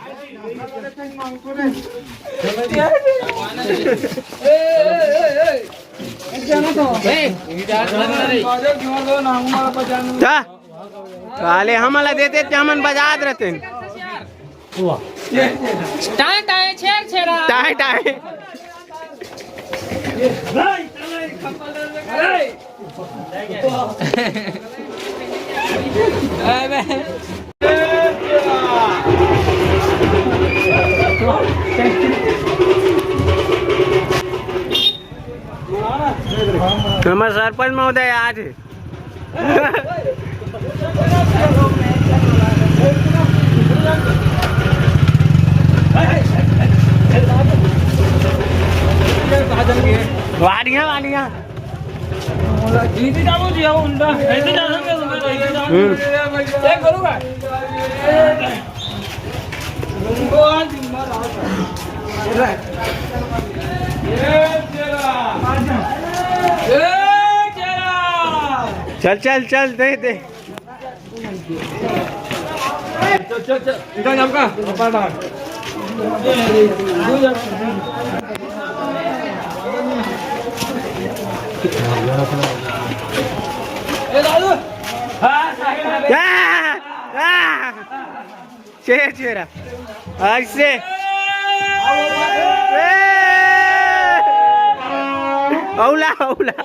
काले हमला देते चमन बजात रहते टाए टाए छेर छेरा टाए टाए हमारे सरपंच महोदय आज वाड़ियाँ वाड़ियाँ इसी जाओ जी आओ उल्टा ऐसे जा सकते हो एक करूँगा उनको आज जिम्मेदार चल चल चल दे दे चल चल चल इधर आपका चेरा ऐसे औला औला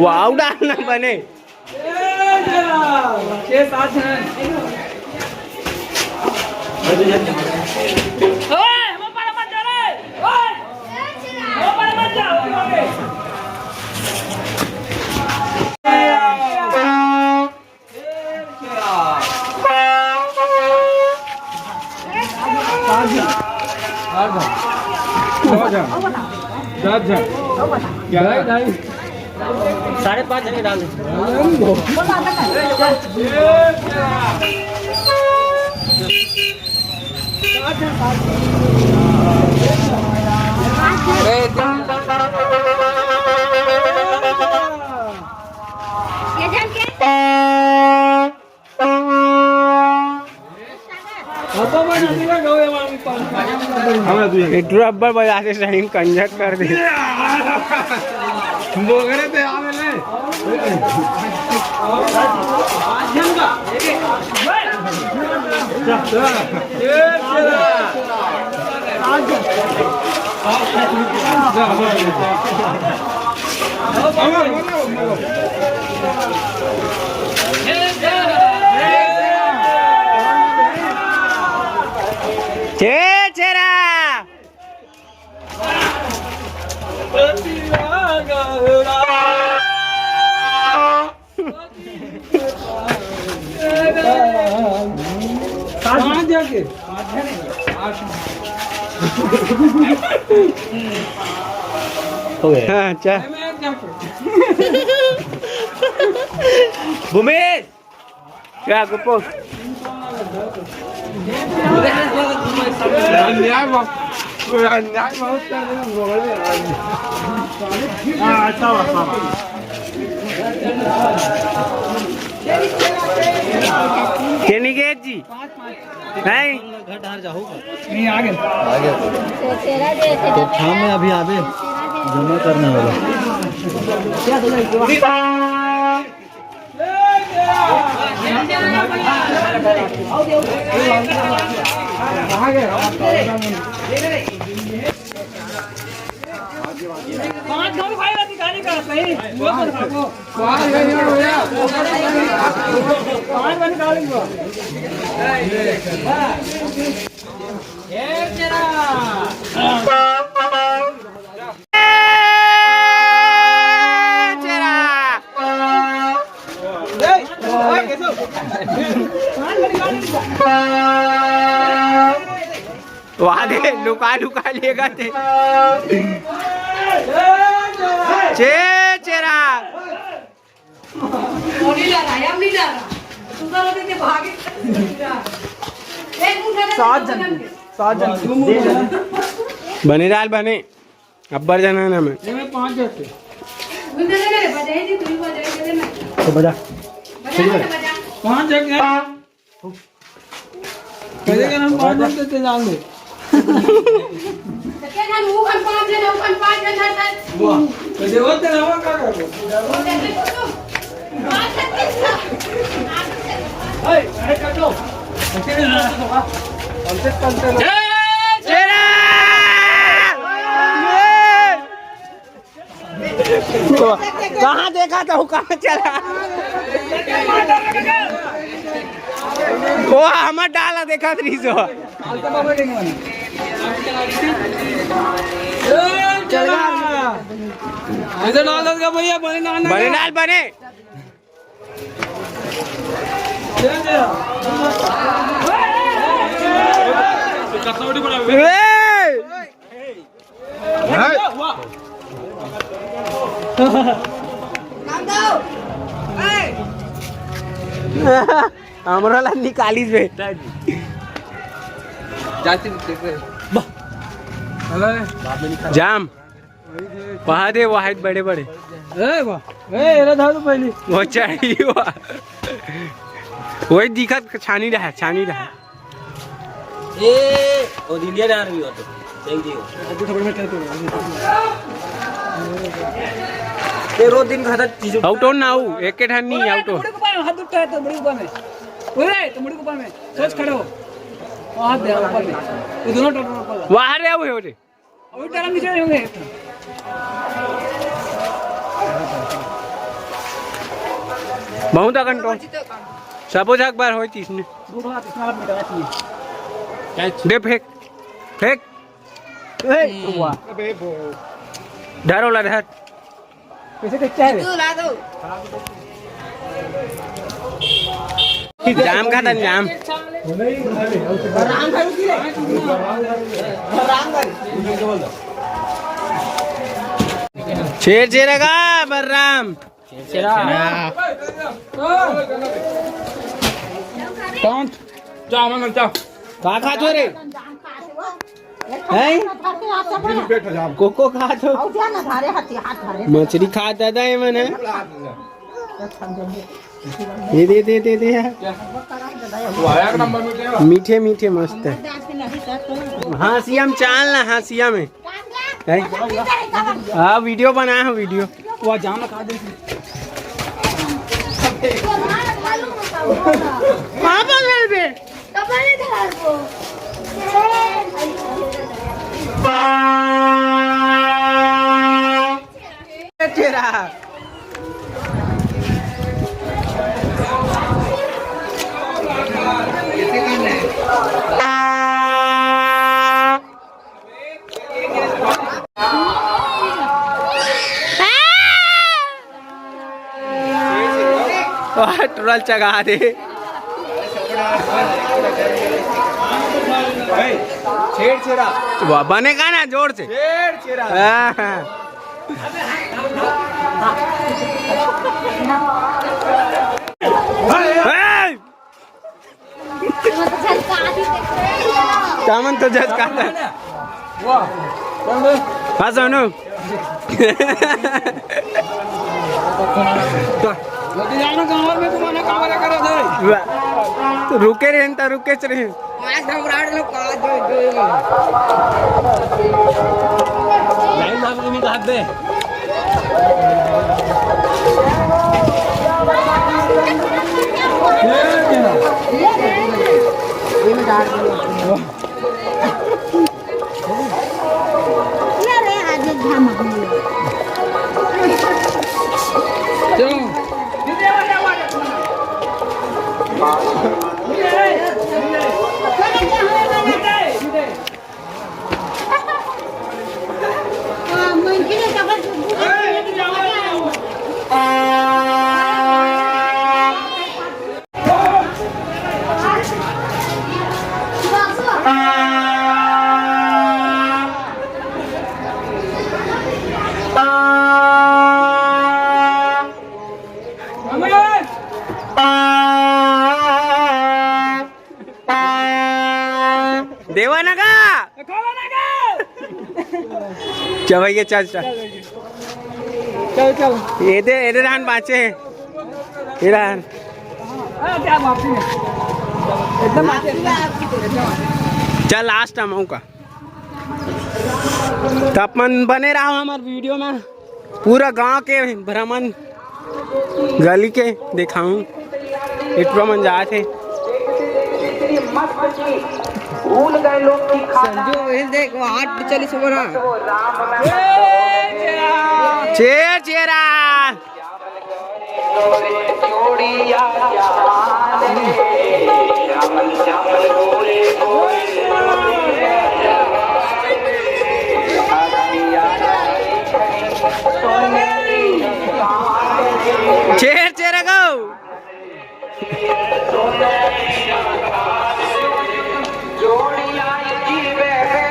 वाव डालना बने 6-7 जन साढ़े 5 जने डाल रब्बर बजा से सही कंजक कर दे बोगरे पे आवेले चेरा जाके हाँ चल भूमेश क्या गुप्पो अन्याय बहुत कर रहे हैं अच्छा निकेत जी नहीं नहीं आगे तो शाम में अभी आवे जमा करने वाला वहाँ दे लुका लुका लेगा थे चेरा सात जन बने डाल बने अब्बर जाना ना मैं 5 जन तो बजा 5 जन पहले का हम 5 जन देते जान दे कैसे होते रहो का करो अरे कर लो कहाँ देखा था कहाँ चला वो हमार डाला देखा थी सो ऐसे डाल दो भैया बने डाल बने हमारा निकाली बेटा जाम वहाँ दे वाहिद बड़े बड़े पहले वो चढ़ी वही दिखत छानी रहा ए और इंडियन आर्मी हो तो थैंक यू ते रोज दिन खाता चीज आउट ना आऊ एक के ठान नहीं आउट मुड़ी को पाए हाथ उठा है तो मुड़ी को पाए में ओए तो मुड़ी को पाए में सोच खड़े हो हाथ दे ऊपर में ये दोनों टोटल ऊपर वहाँ रे वो रे अभी डरा नीचे होंगे बहुत कंट्रोल सपोज एक बार होती इसने दे फेंक फेंक धर वाला धर जाम का था जाम शेर चेरेगा बलराम कौन जा मंगल जा का खा तो रे हैं कोको खा तो मछली खा दादा है मैंने ये दे मीठे मीठे मस्त है हाँ सीएम चाल ना हाँ सीएम है हाँ वीडियो बनाया है वीडियो वो जाम खा दे तेरा ट्रोल चगा दे छेड़ छेड़ा बनेगा ना जोर से छेड़ छेड़ा कामन तो जज का वाह हाँ सोनू जाना गांव में तुम्हारे कामरा करा दे तो रुके रहे तो रुके रहे आज घबराहट लोग काज जो लाइन लाग में हाथ दे रे आज घाम देवा नगा चल भैया चल चल चल चल ये रहन बाचे ये रहन क्या वापसी में एकदम आते चल लास्ट टाइम का तो अपन बने रहा हमारे वीडियो में पूरा गांव के भ्रमण गली के दिखाऊं इतना मन जाए थे संजू देख 8:40 हो रहा चेर चेरा चेर चेरा गो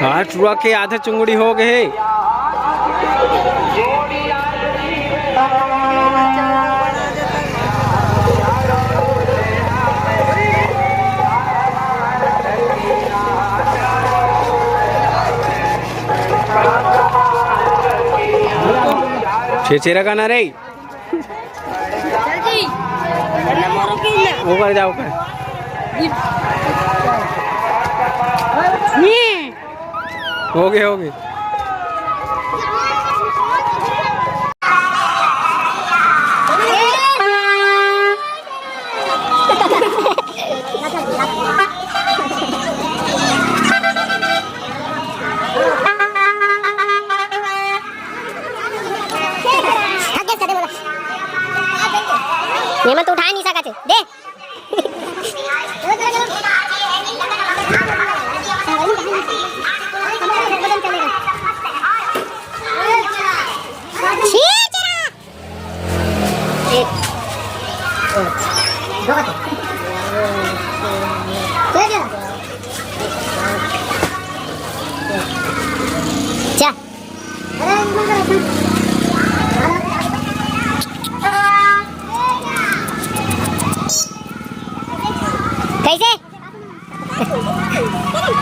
हाथ रुआ के आधे चुंगड़ी हो गए छेरा का ना रे ऊपर जाओ हो गए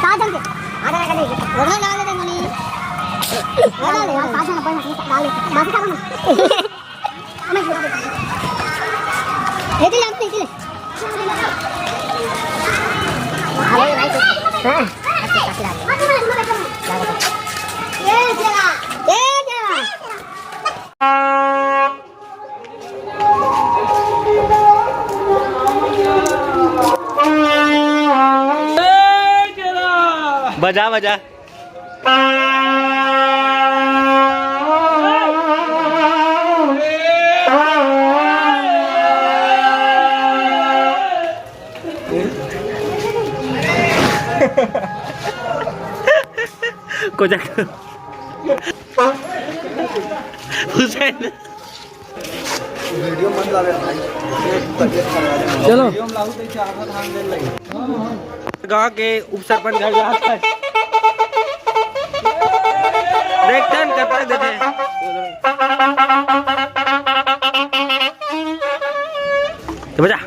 साजन के आधा लगा दे रोड लगा दे मनी लगा ले यार साजन अपन डाल ले बाकी का ना हमें पूरा दे ये दिल आपने दिल अरे राइट हां अच्छा ये तेरा बजा बजा कोजा हुसैन चलो गांव के उप सरपंच घर जाता है टर्न करता देते तो बजा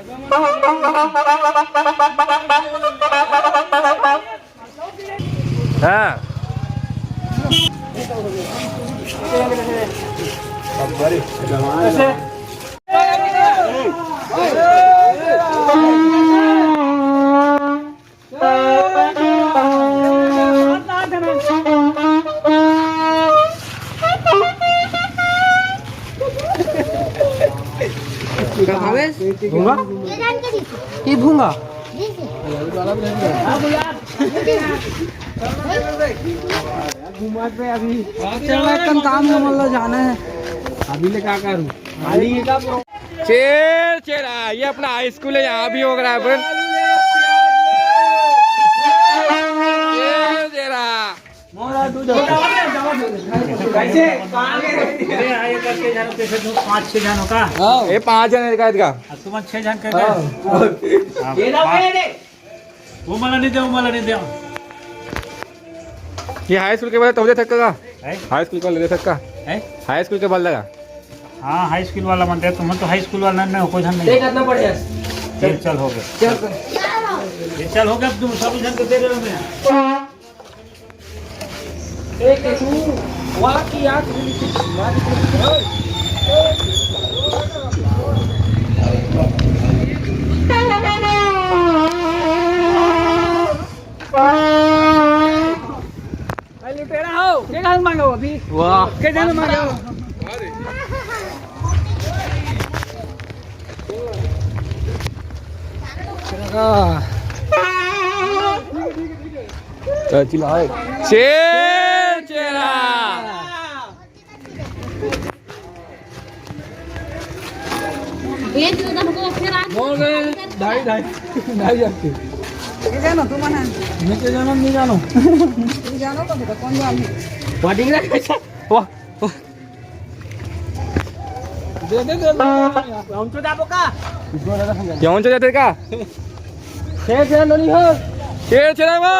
हाँ भूंगा ये भूंगा काम है मतलब जाना है अभी ले क्या करूँ चेरा ये अपना हाई स्कूल है यहाँ भी हो रहा है ये 5 जन का तुम्हाला 6 जण काय वो मला नाही द्या ये हाई स्कूल के बाद तो तक का हाई स्कूल का ले सकता हाई स्कूल के बाद लगा हाँ हाई स्कूल वाला म्हणते तुम तो हाई स्कूल वाला नहीं कोई नहीं करना पड़ेगा चल हो गया चल हो गया तुम सब जन को दे रहे हो मैं एक वाकी याद लुटेरा हो क्या गाल मांगो अभी वाह क्या गाल मांगो चिल्लाए शेर चेरा ये जो हमको फिर आज बोल गए ढाई जाते जानो तू मना मैं के जानो नहीं जानो तू जानो तो बेटा कौन जानो वाटिंग ना कैसा वाह दे हमको जाबो का क्यों जाते का शेर चेरा नहीं हो शेर चेरा वो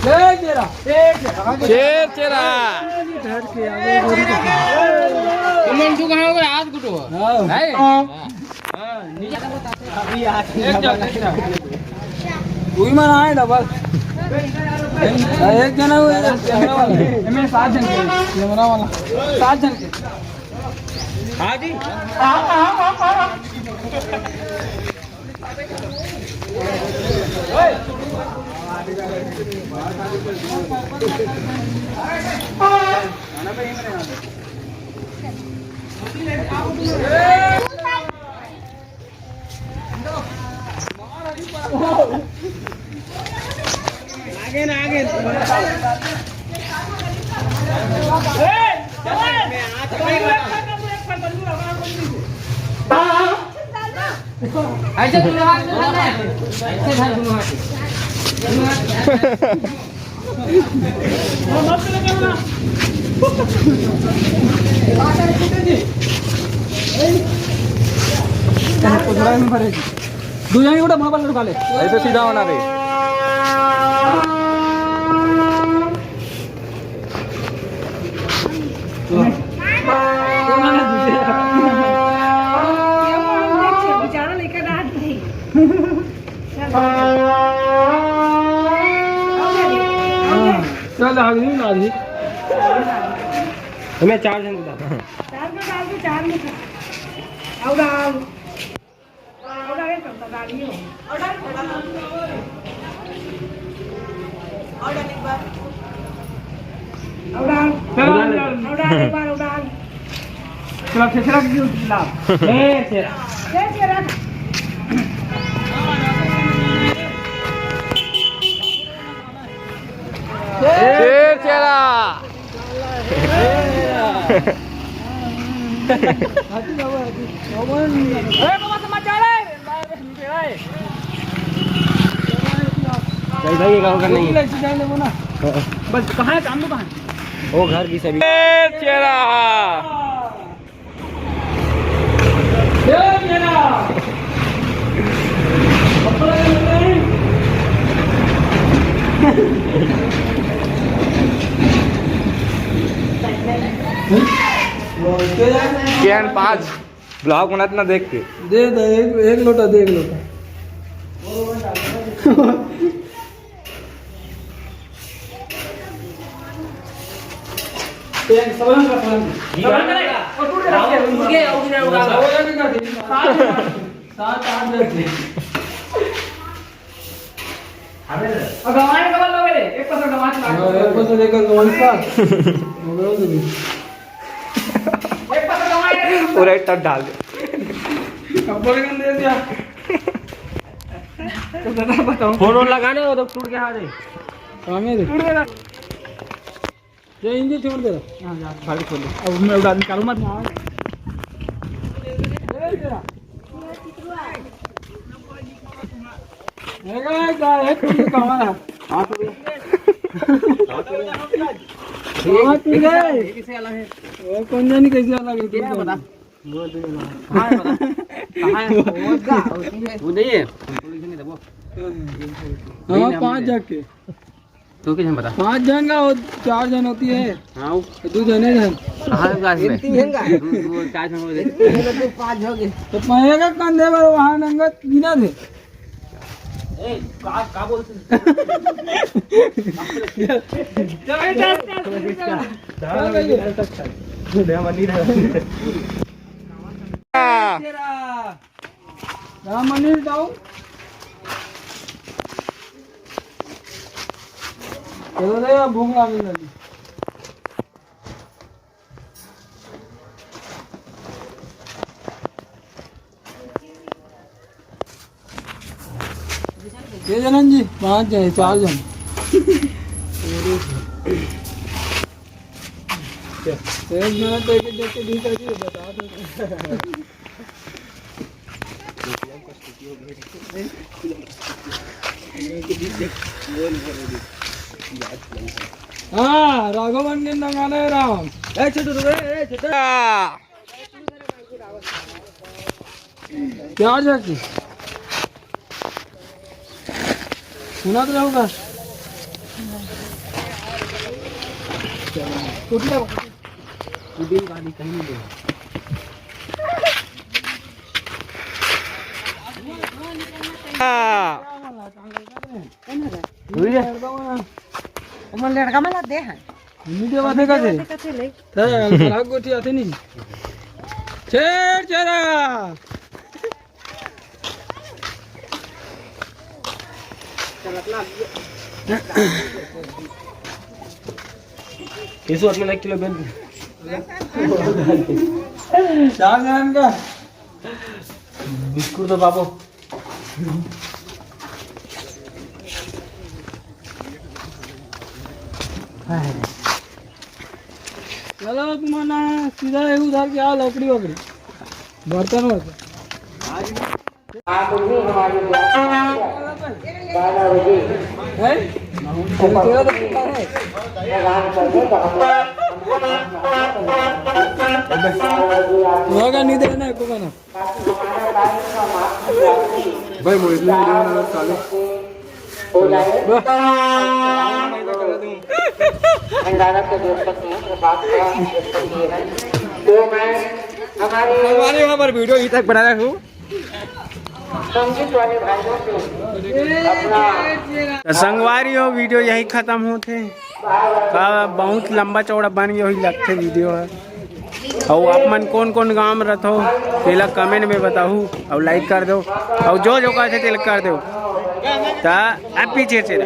शेर चेरा शेर चेरा मंटू कहाँ हो गया आज गुटो है तू ही मना है डबल एक जना कैमरा वाला मैं 7 जन कैमरा वाला 7 जन के हाँ जी आगे ना आगे ऐसे तुम हाथ में डालना है ऐसे धार तुम हाथ मत लगाना कुछ में पड़ेगी দুজনে ওটা মনে পারলে ঢুকালে এই তো সিধা होना रे बेचारा लेकर डांट नहीं चल आ गई ना जी हमें 4 जन का चार में डाल के चार में आओ डाल ये करता डाली हो आओ डाल एक बार डाल चला छेरा क्यों ला ए छेरा ये चेहरा शेर चेहरा भाई भाई ये काम करना नहीं बस कहाँ है काम तो कहाँ वो घर की सभी शेर चेहरा कैन 5 ब्लॉग बनात ना देख के दे दे एक लोटा दे एक लोटा एक सबन का सबन करेगा और टूट रहा है मुर्गे उड़ा उड़ा वो भी कर दे 7-8 दे अब गवाने का लोगे एक पास गवाच ला एक पास लेकर गवाच का मगर दे एक पास गवाने पूरा टट डाल दे अब बोलेंगे दे दिया तो दादा बताओ फोन लगाने हो तो टूट के हाथ है काम है टूट गया ये इंजन छोड़ दे हां यार गाड़ी खोल अब मैं उड़ा निकालूं मत ना का है कहां है हां तो हां तू गए किसे अलग है वो कौन जानी कैसे अलग है क्या बता कहां है बता कहां है वो नहीं है पुलिस ने दबो हां 5 जाके तो किसे बता 5 जन का 4 जन होती है हां 2 जने जन कहां है गाड़ी में 3 जन का वो 4 जन हो गए तो 5 हो गए तो पाएगा कंधे पर वहां नंगा बिना थे ए का बोलते राम मंदिर जाओ चलो रे भूख लगी ये जनन जी 5 जन 4 जन एक मिनट देख के देख के दी करके बता दो हाँ राघव मंदिर नंगाना है राम ए छोटू रे ए छोटू क्या जाती सुना तो होगा गाड़ी कहीं नहीं दे उमर लड़का मला दे है मीडिया बातें कैसे कैसे ले खराब गोटी आते नहीं छेड़ चेरा इस वक्त में 1 किलो बेल 4 जन का बिस्कुट तो बाबू चलो तुम्हारा सीधा उधर के आओ लकड़ी वकड़ी बर्तन वर्तन होगा नहीं देना है को भाई मोहित ने वीडियो बना साले हमारे वहाँ पर वीडियो तक बना रहा हूँ। संगवारी हो वीडियो यही खत्म होते का बहुत लंबा चौड़ा बन गया वही लगते वीडियो है। और आप मन कौन कौन गाँव में रहते हो पहला कमेंट में बताओ और लाइक कर दो और जो जो कहते कर दो। हैप्पी छेरछेरा।